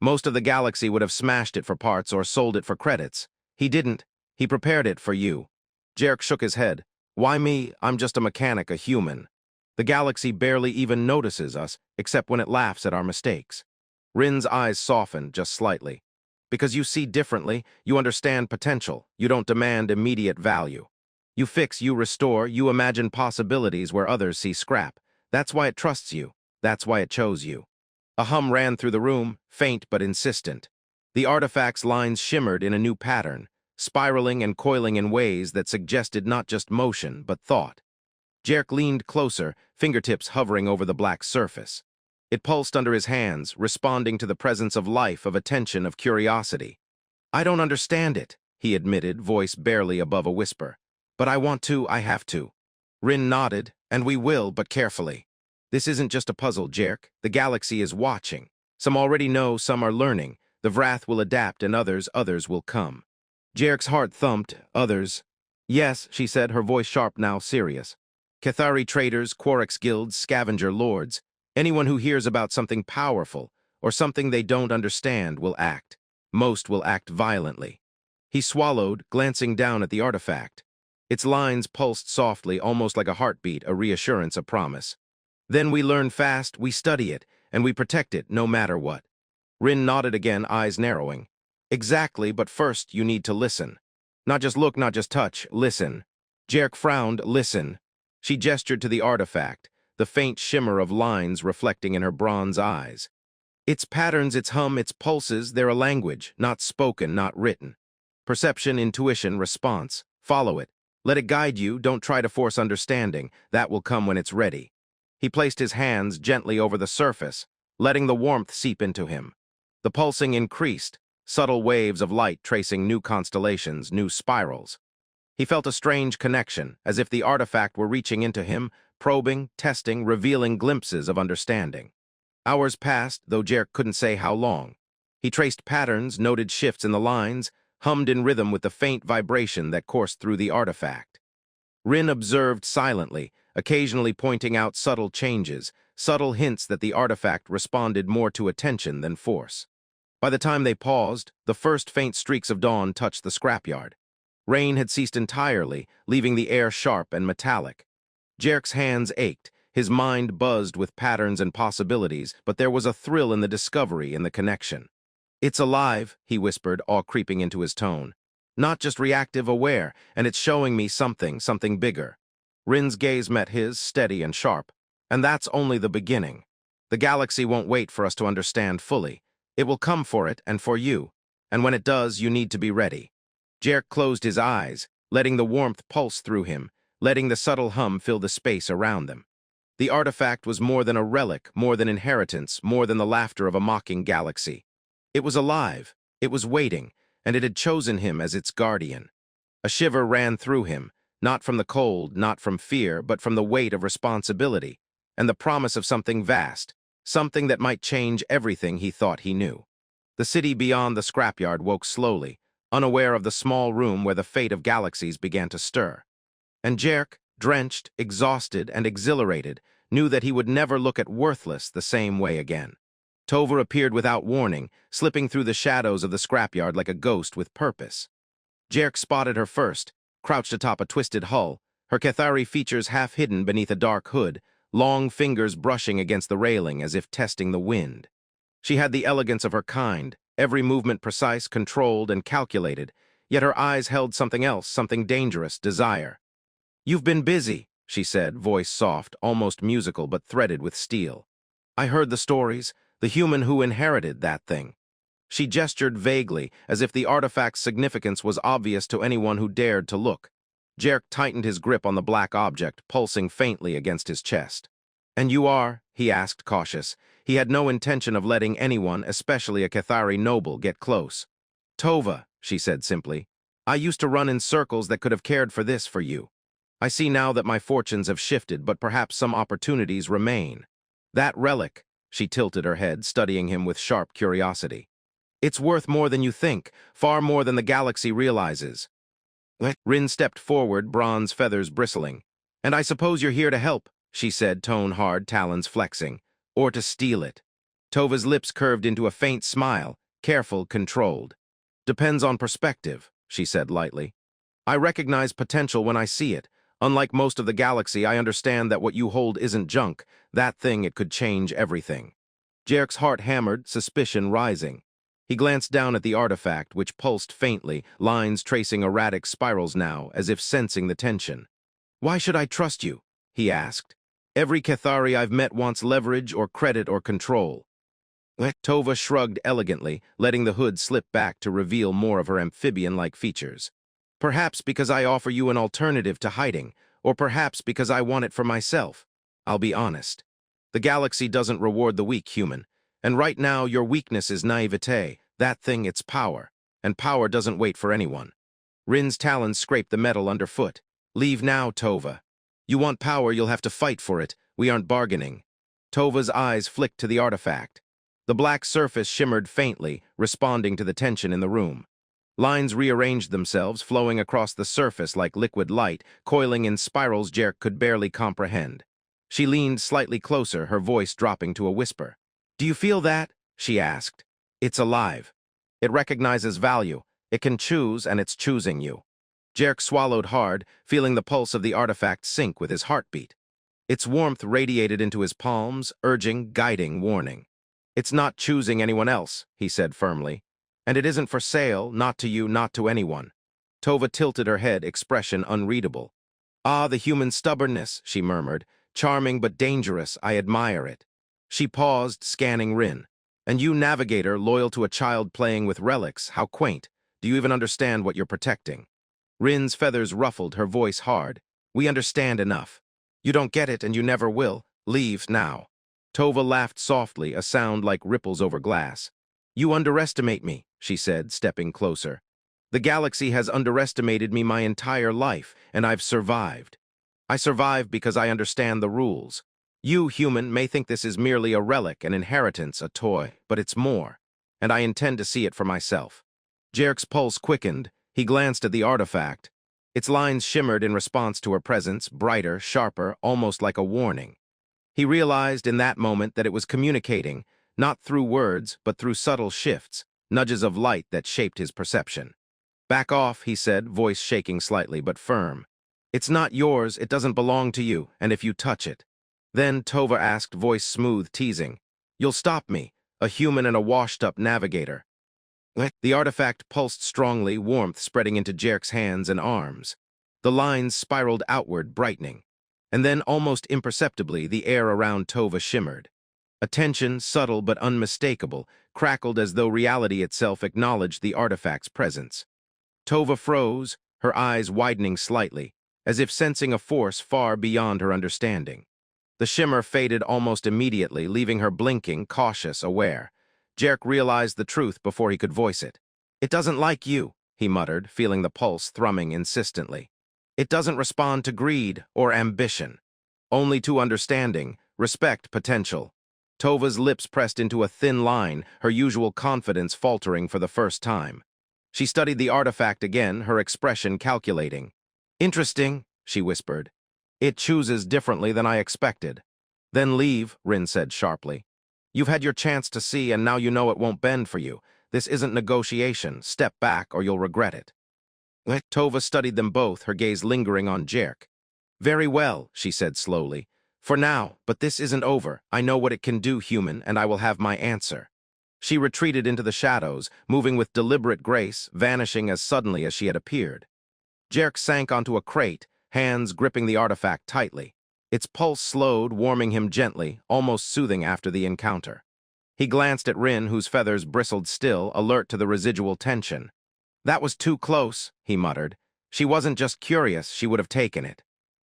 Most of the galaxy would have smashed it for parts or sold it for credits. He didn't. He prepared it for you." Jerk shook his head. "Why me? I'm just a mechanic, a human. The galaxy barely even notices us, except when it laughs at our mistakes." Rin's eyes softened just slightly. "Because you see differently, you understand potential, you don't demand immediate value. You fix, you restore, you imagine possibilities where others see scrap. That's why it trusts you. That's why it chose you." A hum ran through the room, faint but insistent. The artifact's lines shimmered in a new pattern, spiraling and coiling in ways that suggested not just motion, but thought. Jerk leaned closer, fingertips hovering over the black surface. It pulsed under his hands, responding to the presence of life, of attention, of curiosity. "I don't understand it," he admitted, voice barely above a whisper. "But I want to, I have to." Rin nodded, "And we will, but carefully. This isn't just a puzzle, Jerk. The galaxy is watching. Some already know, some are learning. The Vrath will adapt, and others will come." Jerk's heart thumped. "Others." "Yes," she said, her voice sharp now, serious. "Cathari traders, Quarix guilds, scavenger lords. Anyone who hears about something powerful, or something they don't understand, will act. Most will act violently." He swallowed, glancing down at the artifact. Its lines pulsed softly, almost like a heartbeat, a reassurance, a promise. "Then we learn fast, we study it, and we protect it no matter what." Rin nodded again, eyes narrowing. "Exactly, but first you need to listen. Not just look, not just touch, listen." Jerk frowned. "Listen." She gestured to the artifact, the faint shimmer of lines reflecting in her bronze eyes. "Its patterns, its hum, its pulses, they're a language, not spoken, not written. Perception, intuition, response. Follow it. Let it guide you, don't try to force understanding. That will come when it's ready." He placed his hands gently over the surface, letting the warmth seep into him. The pulsing increased, subtle waves of light tracing new constellations, new spirals. He felt a strange connection, as if the artifact were reaching into him, probing, testing, revealing glimpses of understanding. Hours passed, though Jerk couldn't say how long. He traced patterns, noted shifts in the lines, hummed in rhythm with the faint vibration that coursed through the artifact. Rin observed silently, occasionally pointing out subtle changes, subtle hints that the artifact responded more to attention than force. By the time they paused, the first faint streaks of dawn touched the scrapyard. Rain had ceased entirely, leaving the air sharp and metallic. Jerk's hands ached, his mind buzzed with patterns and possibilities, but there was a thrill in the discovery and the connection. "It's alive," he whispered, awe creeping into his tone. "Not just reactive, aware, and it's showing me something bigger." Rin's gaze met his, steady and sharp. "And that's only the beginning. The galaxy won't wait for us to understand fully. It will come for it and for you. And when it does, you need to be ready." Jerk closed his eyes, letting the warmth pulse through him, letting the subtle hum fill the space around them. The artifact was more than a relic, more than inheritance, more than the laughter of a mocking galaxy. It was alive, it was waiting, and it had chosen him as its guardian. A shiver ran through him, not from the cold, not from fear, but from the weight of responsibility, and the promise of something vast, something that might change everything he thought he knew. The city beyond the scrapyard woke slowly, unaware of the small room where the fate of galaxies began to stir. And Jerk, drenched, exhausted, and exhilarated, knew that he would never look at Worthless the same way again. Tova appeared without warning, slipping through the shadows of the scrapyard like a ghost with purpose. Jerk spotted her first, crouched atop a twisted hull, her Cathari features half hidden beneath a dark hood, long fingers brushing against the railing as if testing the wind. She had the elegance of her kind, every movement precise, controlled, and calculated, yet her eyes held something else, something dangerous, desire. "You've been busy," she said, voice soft, almost musical but threaded with steel. "I heard the stories, the human who inherited that thing." She gestured vaguely, as if the artifact's significance was obvious to anyone who dared to look. Jerk tightened his grip on the black object, pulsing faintly against his chest. "And you are?" he asked, cautious. He had no intention of letting anyone, especially a Cathari noble, get close. "Tova," she said simply, "I used to run in circles that could have cared for this for you. I see now that my fortunes have shifted, but perhaps some opportunities remain. That relic," she tilted her head, studying him with sharp curiosity. "It's worth more than you think, far more than the galaxy realizes." Rin stepped forward, bronze feathers bristling. "And I suppose you're here to help," she said, tone hard, talons flexing. "Or to steal it." Tova's lips curved into a faint smile, careful, controlled. "Depends on perspective," she said lightly. "I recognize potential when I see it. Unlike most of the galaxy, I understand that what you hold isn't junk. That thing, it could change everything." Jerk's heart hammered, suspicion rising. He glanced down at the artifact, which pulsed faintly, lines tracing erratic spirals now, as if sensing the tension. "Why should I trust you?" he asked. "Every Cathari I've met wants leverage or credit or control." Tova shrugged elegantly, letting the hood slip back to reveal more of her amphibian-like features. "Perhaps because I offer you an alternative to hiding, or perhaps because I want it for myself. I'll be honest. The galaxy doesn't reward the weak, human. And right now, your weakness is naivete. That thing, it's power. And power doesn't wait for anyone." Rin's talons scraped the metal underfoot. "Leave now, Tova. You want power, you'll have to fight for it. We aren't bargaining." Tova's eyes flicked to the artifact. The black surface shimmered faintly, responding to the tension in the room. Lines rearranged themselves, flowing across the surface like liquid light, coiling in spirals Jerk could barely comprehend. She leaned slightly closer, her voice dropping to a whisper. "Do you feel that?" she asked. "It's alive. It recognizes value. It can choose, and it's choosing you." Jerk swallowed hard, feeling the pulse of the artifact sync with his heartbeat. Its warmth radiated into his palms, urging, guiding, warning. "It's not choosing anyone else," he said firmly. "And it isn't for sale, not to you, not to anyone." Tova tilted her head, expression unreadable. "Ah, the human stubbornness," she murmured. "Charming but dangerous, I admire it." She paused, scanning Rin. "And you, navigator, loyal to a child playing with relics, how quaint. Do you even understand what you're protecting?" Rin's feathers ruffled, her voice hard. "We understand enough. You don't get it, and you never will. Leave now." Tova laughed softly, a sound like ripples over glass. "You underestimate me," she said, stepping closer. "The galaxy has underestimated me my entire life, and I've survived. I survived because I understand the rules. You, human, may think this is merely a relic, an inheritance, a toy, but it's more, and I intend to see it for myself." Jerk's pulse quickened. He glanced at the artifact. Its lines shimmered in response to her presence, brighter, sharper, almost like a warning. He realized in that moment that it was communicating, not through words, but through subtle shifts, nudges of light that shaped his perception. "Back off," he said, voice shaking slightly but firm. "It's not yours, it doesn't belong to you, and if you touch it." Then Tova asked, voice smooth, teasing, "You'll stop me, a human and a washed-up navigator." The artifact pulsed strongly, warmth spreading into Jerk's hands and arms. The lines spiraled outward, brightening. And then, almost imperceptibly, the air around Tova shimmered. A tension, subtle but unmistakable, crackled as though reality itself acknowledged the artifact's presence. Tova froze, her eyes widening slightly, as if sensing a force far beyond her understanding. The shimmer faded almost immediately, leaving her blinking, cautious, aware. Jerk realized the truth before he could voice it. "It doesn't like you," he muttered, feeling the pulse thrumming insistently. "It doesn't respond to greed or ambition. Only to understanding, respect, potential." Tova's lips pressed into a thin line, her usual confidence faltering for the first time. She studied the artifact again, her expression calculating. "Interesting," she whispered. "It chooses differently than I expected." "Then leave," Rin said sharply. "You've had your chance to see, and now you know it won't bend for you. This isn't negotiation. Step back, or you'll regret it." Tova studied them both, her gaze lingering on Jerk. "Very well," she said slowly. "For now, but this isn't over. I know what it can do, human, and I will have my answer." She retreated into the shadows, moving with deliberate grace, vanishing as suddenly as she had appeared. Jerk sank onto a crate, hands gripping the artifact tightly. Its pulse slowed, warming him gently, almost soothing after the encounter. He glanced at Rin, whose feathers bristled still, alert to the residual tension. "That was too close," he muttered. "She wasn't just curious, she would have taken it."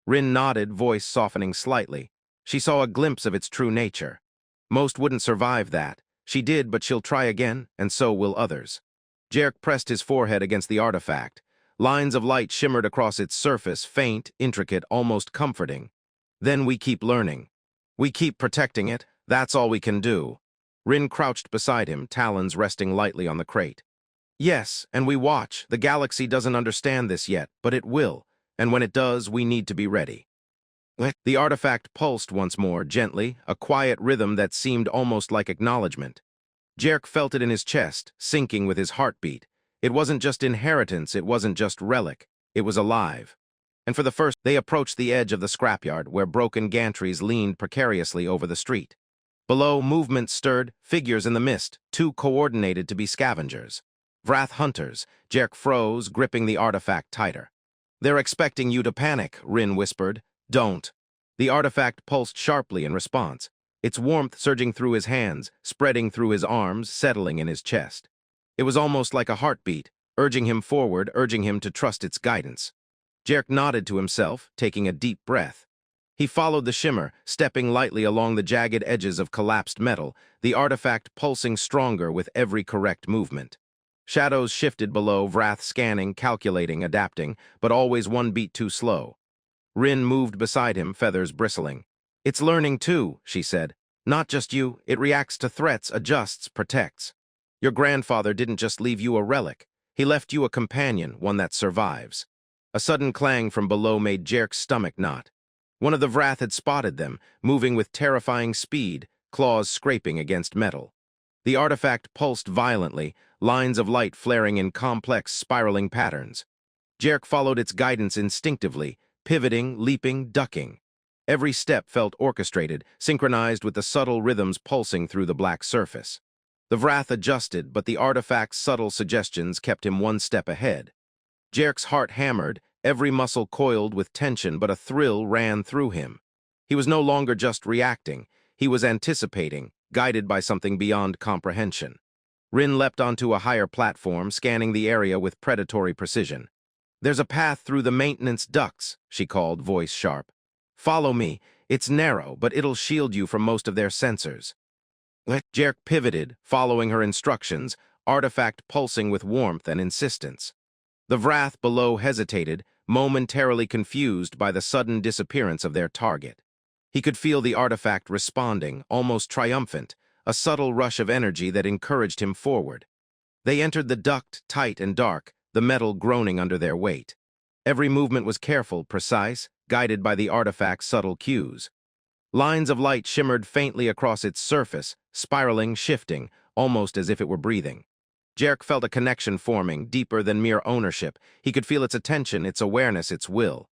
Rin nodded, voice softening slightly. She saw a glimpse of its true nature. "Most wouldn't survive that. She did, but she'll try again, and so will others." Jerk pressed his forehead against the artifact. Lines of light shimmered across its surface, faint, intricate, almost comforting. "Then we keep learning. We keep protecting it. That's all we can do." Rin crouched beside him, talons resting lightly on the crate. "Yes, and we watch. The galaxy doesn't understand this yet, but it will, and when it does, we need to be ready." The artifact pulsed once more, gently, a quiet rhythm that seemed almost like acknowledgement. Jerk felt it in his chest, syncing with his heartbeat. It wasn't just inheritance, it wasn't just relic. It was alive. And for the first, they approached the edge of the scrapyard, where broken gantries leaned precariously over the street. Below, movement stirred, figures in the mist, too coordinated to be scavengers. Vrath hunters. Jerk froze, gripping the artifact tighter. "They're expecting you to panic," Rin whispered. "Don't." The artifact pulsed sharply in response, its warmth surging through his hands, spreading through his arms, settling in his chest. It was almost like a heartbeat, urging him forward, urging him to trust its guidance. Jerk nodded to himself, taking a deep breath. He followed the shimmer, stepping lightly along the jagged edges of collapsed metal, the artifact pulsing stronger with every correct movement. Shadows shifted below, Vrath scanning, calculating, adapting, but always one beat too slow. Rin moved beside him, feathers bristling. "It's learning too," she said. "Not just you, it reacts to threats, adjusts, protects. Your grandfather didn't just leave you a relic. He left you a companion, one that survives." A sudden clang from below made Jerk's stomach knot. One of the Vrath had spotted them, moving with terrifying speed, claws scraping against metal. The artifact pulsed violently, lines of light flaring in complex, spiraling patterns. Jerk followed its guidance instinctively, pivoting, leaping, ducking. Every step felt orchestrated, synchronized with the subtle rhythms pulsing through the black surface. The Vrath adjusted, but the artifact's subtle suggestions kept him one step ahead. Jerk's heart hammered, every muscle coiled with tension, but a thrill ran through him. He was no longer just reacting, he was anticipating, guided by something beyond comprehension. Rin leapt onto a higher platform, scanning the area with predatory precision. "There's a path through the maintenance ducts," she called, voice sharp. "Follow me. It's narrow, but it'll shield you from most of their sensors." Jerk pivoted, following her instructions, artifact pulsing with warmth and insistence. The Vrath below hesitated, momentarily confused by the sudden disappearance of their target. He could feel the artifact responding, almost triumphant, a subtle rush of energy that encouraged him forward. They entered the duct, tight and dark, the metal groaning under their weight. Every movement was careful, precise, guided by the artifact's subtle cues. Lines of light shimmered faintly across its surface, spiraling, shifting, almost as if it were breathing. Jarek felt a connection forming, deeper than mere ownership. He could feel its attention, its awareness, its will.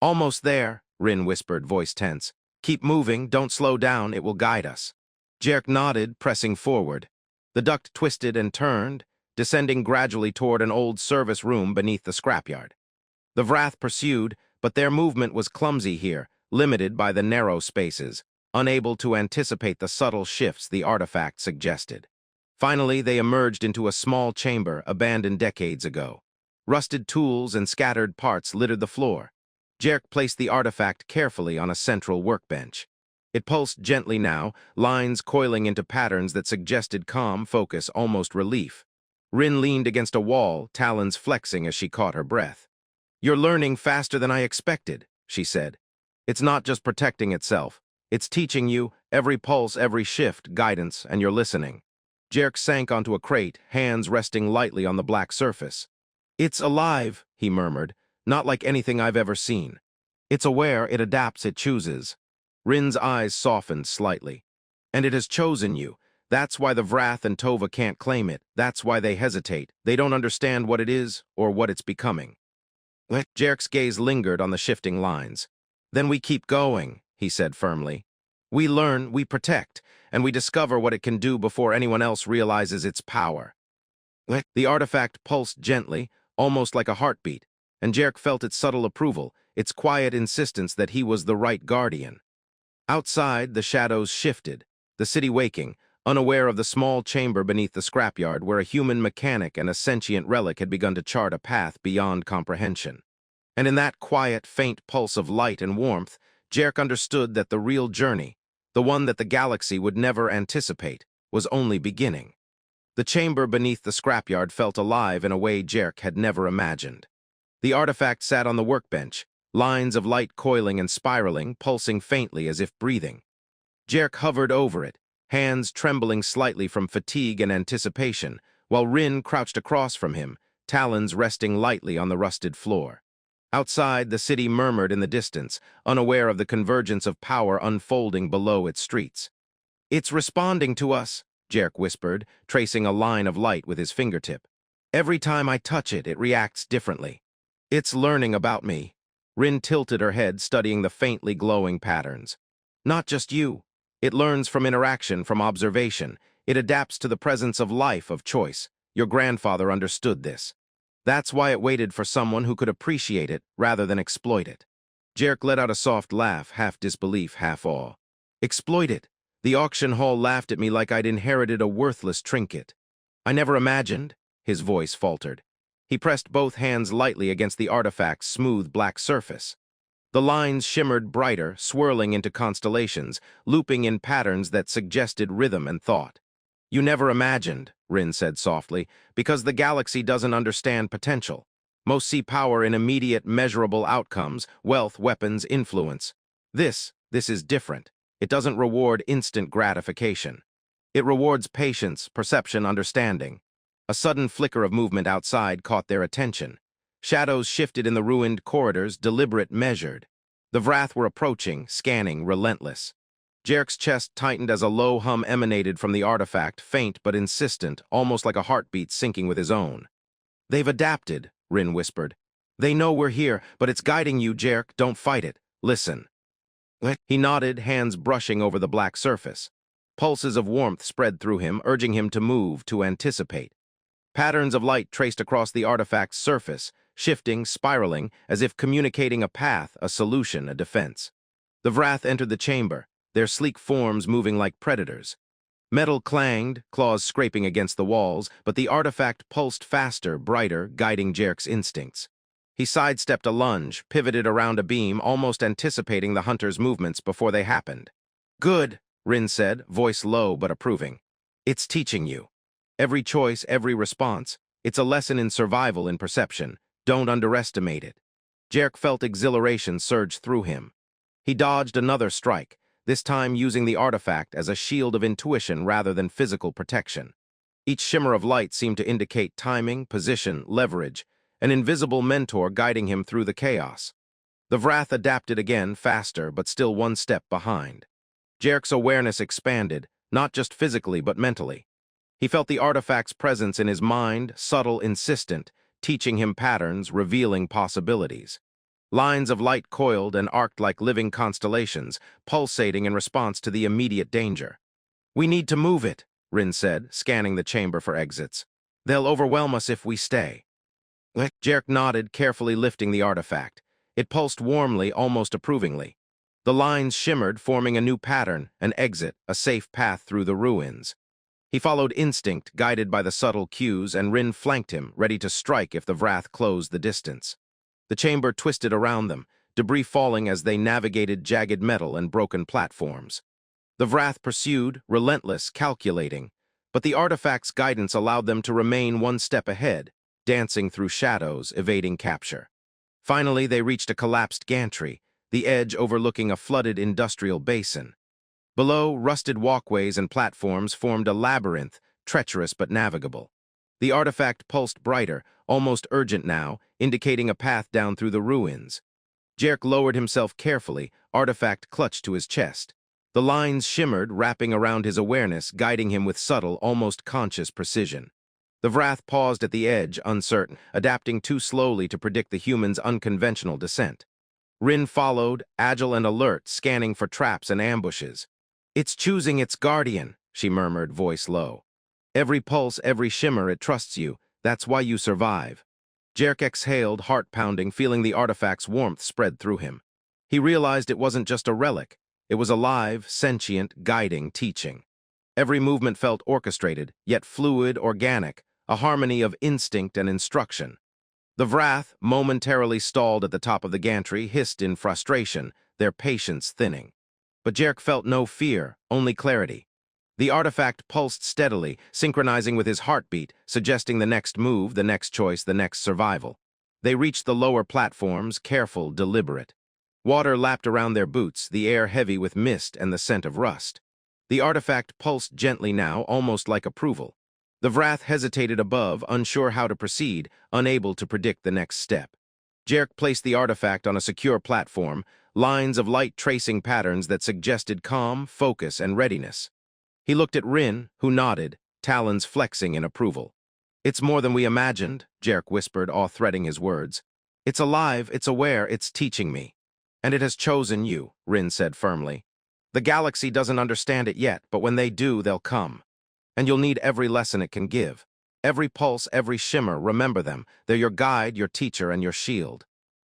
"Almost there," Rin whispered, voice tense. "Keep moving, don't slow down, it will guide us." Jarek nodded, pressing forward. The duct twisted and turned, descending gradually toward an old service room beneath the scrapyard. The Vrath pursued, but their movement was clumsy here, limited by the narrow spaces, unable to anticipate the subtle shifts the artifact suggested. Finally, they emerged into a small chamber abandoned decades ago. Rusted tools and scattered parts littered the floor. Jarek placed the artifact carefully on a central workbench. It pulsed gently now, lines coiling into patterns that suggested calm, focus, almost relief. Rin leaned against a wall, talons flexing as she caught her breath. "You're learning faster than I expected," she said. "It's not just protecting itself. It's teaching you, every pulse, every shift, guidance, and you're listening." Jarek sank onto a crate, hands resting lightly on the black surface. "It's alive," he murmured, "not like anything I've ever seen. It's aware, it adapts, it chooses." Rin's eyes softened slightly. "And it has chosen you. That's why the Vrath and Tova can't claim it. That's why they hesitate. They don't understand what it is or what it's becoming." Jarek's gaze lingered on the shifting lines. "Then we keep going," he said firmly. "We learn, we protect, and we discover what it can do before anyone else realizes its power." The artifact pulsed gently, almost like a heartbeat, and Jarek felt its subtle approval, its quiet insistence that he was the right guardian. Outside, the shadows shifted, the city waking, unaware of the small chamber beneath the scrapyard where a human mechanic and a sentient relic had begun to chart a path beyond comprehension. And in that quiet, faint pulse of light and warmth, Jarek understood that the real journey, the one that the galaxy would never anticipate, was only beginning. The chamber beneath the scrapyard felt alive in a way Jarek had never imagined. The artifact sat on the workbench, lines of light coiling and spiraling, pulsing faintly as if breathing. Jarek hovered over it, hands trembling slightly from fatigue and anticipation, while Rin crouched across from him, talons resting lightly on the rusted floor. Outside, the city murmured in the distance, unaware of the convergence of power unfolding below its streets. "It's responding to us," Jarek whispered, tracing a line of light with his fingertip. "Every time I touch it, it reacts differently. It's learning about me." Rin tilted her head, studying the faintly glowing patterns. "Not just you. It learns from interaction, from observation. It adapts to the presence of life, of choice. Your grandfather understood this. That's why it waited for someone who could appreciate it rather than exploit it." Jarek let out a soft laugh, half disbelief, half awe. "Exploit it? The auction hall laughed at me like I'd inherited a worthless trinket. I never imagined," his voice faltered. He pressed both hands lightly against the artifact's smooth black surface. The lines shimmered brighter, swirling into constellations, looping in patterns that suggested rhythm and thought. "You never imagined," Rin said softly, "because the galaxy doesn't understand potential. Most see power in immediate, measurable outcomes, wealth, weapons, influence. This is different. It doesn't reward instant gratification. It rewards patience, perception, understanding." A sudden flicker of movement outside caught their attention. Shadows shifted in the ruined corridors, deliberate, measured. The Vrath were approaching, scanning, relentless. Jarek's chest tightened as a low hum emanated from the artifact, faint but insistent, almost like a heartbeat syncing with his own. "They've adapted," Rin whispered. "They know we're here, but it's guiding you, Jarek. Don't fight it. Listen." He nodded, hands brushing over the black surface. Pulses of warmth spread through him, urging him to move, to anticipate. Patterns of light traced across the artifact's surface, shifting, spiraling, as if communicating a path, a solution, a defense. The Vrath entered the chamber, their sleek forms moving like predators. Metal clanged, claws scraping against the walls, but the artifact pulsed faster, brighter, guiding Jarek's instincts. He sidestepped a lunge, pivoted around a beam, almost anticipating the hunter's movements before they happened. "Good," Rin said, voice low but approving. "It's teaching you. Every choice, every response. It's a lesson in survival, in perception. Don't underestimate it." Jarek felt exhilaration surge through him. He dodged another strike, this time using the artifact as a shield of intuition rather than physical protection. Each shimmer of light seemed to indicate timing, position, leverage, an invisible mentor guiding him through the chaos. The Vrath adapted again, faster, but still one step behind. Jerk's awareness expanded, not just physically but mentally. He felt the artifact's presence in his mind, subtle, insistent, teaching him patterns, revealing possibilities. Lines of light coiled and arced like living constellations, pulsating in response to the immediate danger. "We need to move it," Rin said, scanning the chamber for exits. "They'll overwhelm us if we stay." Jerk nodded, carefully lifting the artifact. It pulsed warmly, almost approvingly. The lines shimmered, forming a new pattern, an exit, a safe path through the ruins. He followed instinct, guided by the subtle cues, and Rin flanked him, ready to strike if the Vrath closed the distance. The chamber twisted around them, debris falling as they navigated jagged metal and broken platforms. The Vrath pursued, relentless, calculating, but the artifact's guidance allowed them to remain one step ahead, dancing through shadows, evading capture. Finally, they reached a collapsed gantry, the edge overlooking a flooded industrial basin. Below, rusted walkways and platforms formed a labyrinth, treacherous but navigable. The artifact pulsed brighter, almost urgent now, indicating a path down through the ruins. Jerk lowered himself carefully, artifact clutched to his chest. The lines shimmered, wrapping around his awareness, guiding him with subtle, almost conscious precision. The Vrath paused at the edge, uncertain, adapting too slowly to predict the human's unconventional descent. Rin followed, agile and alert, scanning for traps and ambushes. "It's choosing its guardian," she murmured, voice low. "Every pulse, every shimmer, it trusts you. That's why you survive." Jerk exhaled, heart pounding, feeling the artifact's warmth spread through him. He realized it wasn't just a relic. It was alive, sentient, guiding, teaching. Every movement felt orchestrated, yet fluid, organic, a harmony of instinct and instruction. The Vrath, momentarily stalled at the top of the gantry, hissed in frustration, their patience thinning. But Jerk felt no fear, only clarity. The artifact pulsed steadily, synchronizing with his heartbeat, suggesting the next move, the next choice, the next survival. They reached the lower platforms, careful, deliberate. Water lapped around their boots, the air heavy with mist and the scent of rust. The artifact pulsed gently now, almost like approval. The Vrath hesitated above, unsure how to proceed, unable to predict the next step. Jerk placed the artifact on a secure platform, lines of light tracing patterns that suggested calm, focus, and readiness. He looked at Rin, who nodded, talons flexing in approval. "It's more than we imagined," Jerk whispered, awe-threading his words. "It's alive, it's aware, it's teaching me." "And it has chosen you," Rin said firmly. "The galaxy doesn't understand it yet, but when they do, they'll come. And you'll need every lesson it can give. Every pulse, every shimmer, remember them. They're your guide, your teacher, and your shield."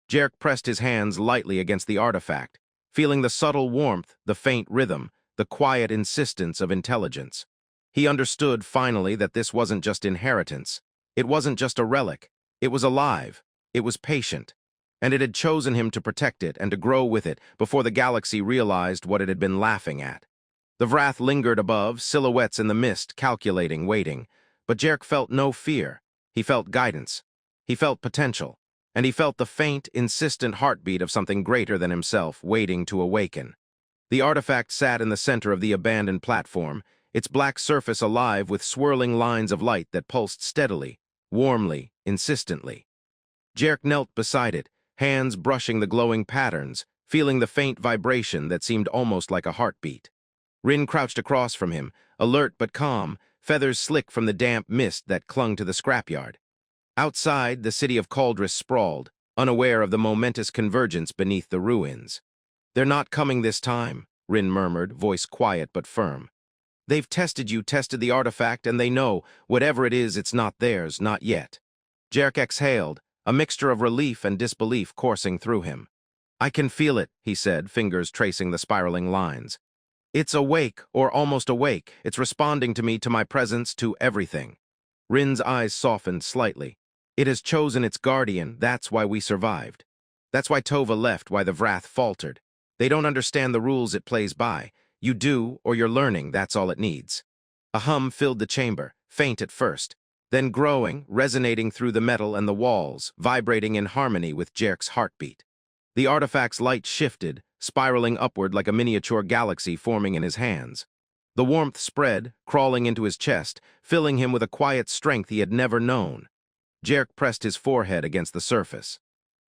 Jerk pressed his hands lightly against the artifact, feeling the subtle warmth, the faint rhythm, the quiet insistence of intelligence. He understood, finally, that this wasn't just inheritance. It wasn't just a relic. It was alive. It was patient. And it had chosen him to protect it and to grow with it before the galaxy realized what it had been laughing at. The Vrath lingered above, silhouettes in the mist, calculating, waiting. But Jerk felt no fear. He felt guidance. He felt potential. And he felt the faint, insistent heartbeat of something greater than himself, waiting to awaken. The artifact sat in the center of the abandoned platform, its black surface alive with swirling lines of light that pulsed steadily, warmly, insistently. Jerk knelt beside it, hands brushing the glowing patterns, feeling the faint vibration that seemed almost like a heartbeat. Rin crouched across from him, alert but calm, feathers slick from the damp mist that clung to the scrapyard. Outside, the city of Cauldres sprawled, unaware of the momentous convergence beneath the ruins. "They're not coming this time," Rin murmured, voice quiet but firm. "They've tested you, tested the artifact, and they know, whatever it is, it's not theirs, not yet." Jerk exhaled, a mixture of relief and disbelief coursing through him. "I can feel it," he said, fingers tracing the spiraling lines. "It's awake, or almost awake. It's responding to me, to my presence, to everything." Rin's eyes softened slightly. "It has chosen its guardian, that's why we survived. That's why Tova left, why the Vrath faltered. They don't understand the rules it plays by. You do, or you're learning, that's all it needs." A hum filled the chamber, faint at first, then growing, resonating through the metal and the walls, vibrating in harmony with Jerk's heartbeat. The artifact's light shifted, spiraling upward like a miniature galaxy forming in his hands. The warmth spread, crawling into his chest, filling him with a quiet strength he had never known. Jerk pressed his forehead against the surface.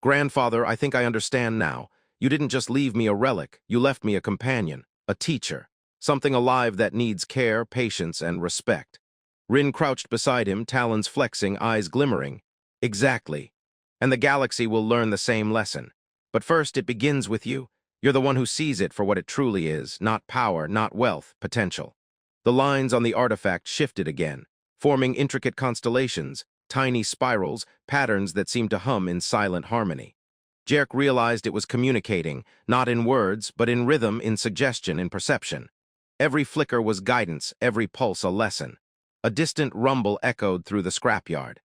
Grandfather, I think I understand now. You didn't just leave me a relic, you left me a companion, a teacher, something alive that needs care, patience, and respect. Rin crouched beside him, talons flexing, eyes glimmering. Exactly. And the galaxy will learn the same lesson. But first, it begins with you. You're the one who sees it for what it truly is, not power, not wealth, potential. The lines on the artifact shifted again, forming intricate constellations, tiny spirals, patterns that seemed to hum in silent harmony. Jerk realized it was communicating, not in words, but in rhythm, in suggestion, in perception. Every flicker was guidance, every pulse a lesson. A distant rumble echoed through the scrapyard.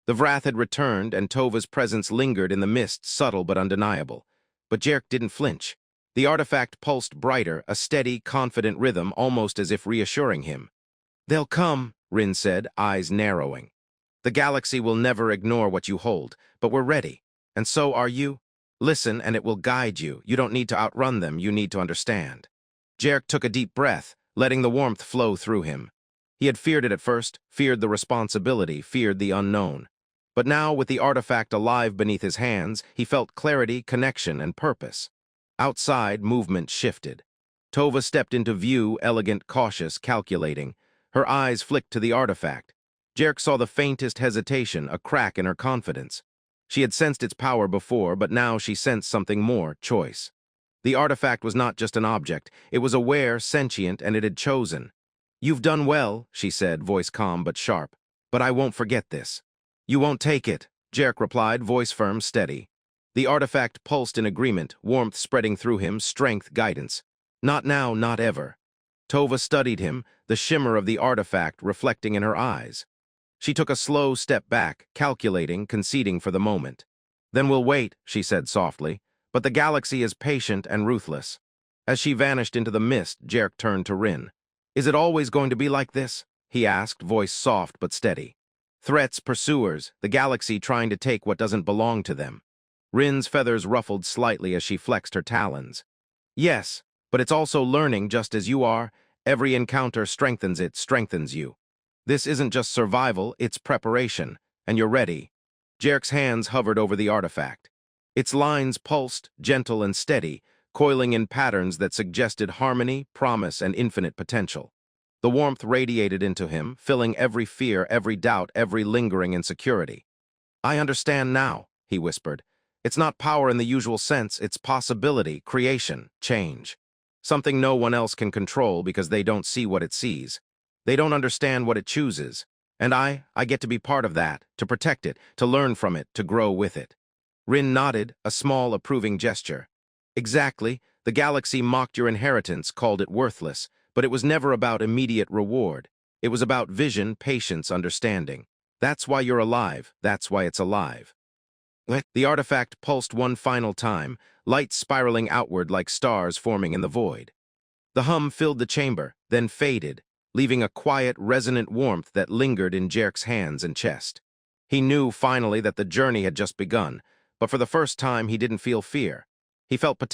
The Vrath had returned, and Tova's presence lingered in the mist, subtle but undeniable. But Jerk didn't flinch. The artifact pulsed brighter, a steady, confident rhythm, almost as if reassuring him. "They'll come," Rin said, eyes narrowing. "The galaxy will never ignore what you hold, but we're ready. And so are you. Listen, and it will guide you. You don't need to outrun them, you need to understand." Jerk took a deep breath, letting the warmth flow through him. He had feared it at first, feared the responsibility, feared the unknown. But now, with the artifact alive beneath his hands, he felt clarity, connection, and purpose. Outside, movement shifted. Tova stepped into view, elegant, cautious, calculating. Her eyes flicked to the artifact. Jerk saw the faintest hesitation, a crack in her confidence. She had sensed its power before, but now she sensed something more, choice. The artifact was not just an object. It was aware, sentient, and it had chosen. "You've done well," she said, voice calm but sharp. "But I won't forget this." "You won't take it," Jerk replied, voice firm, steady. The artifact pulsed in agreement, warmth spreading through him, strength, guidance. "Not now, not ever." Tova studied him, the shimmer of the artifact reflecting in her eyes. She took a slow step back, calculating, conceding for the moment. "Then we'll wait," she said softly, "but the galaxy is patient and ruthless." As she vanished into the mist, Jerk turned to Rin. "Is it always going to be like this?" he asked, voice soft but steady. "Threats, pursuers, the galaxy trying to take what doesn't belong to them." Rin's feathers ruffled slightly as she flexed her talons. "Yes, but it's also learning just as you are. Every encounter strengthens it, strengthens you. This isn't just survival, it's preparation, and you're ready." Jerk's hands hovered over the artifact. Its lines pulsed, gentle and steady, coiling in patterns that suggested harmony, promise, and infinite potential. The warmth radiated into him, filling every fear, every doubt, every lingering insecurity. "I understand now," he whispered. "It's not power in the usual sense, it's possibility, creation, change. Something no one else can control because they don't see what it sees. They don't understand what it chooses. And I get to be part of that, to protect it, to learn from it, to grow with it." Rin nodded, a small, approving gesture. "Exactly. The galaxy mocked your inheritance, called it worthless, but it was never about immediate reward. It was about vision, patience, understanding. That's why you're alive. That's why it's alive." The artifact pulsed one final time, light spiraling outward like stars forming in the void. The hum filled the chamber, then faded, leaving a quiet, resonant warmth that lingered in Jerk's hands and chest. He knew, finally, that the journey had just begun, but for the first time he didn't feel fear. He felt potential.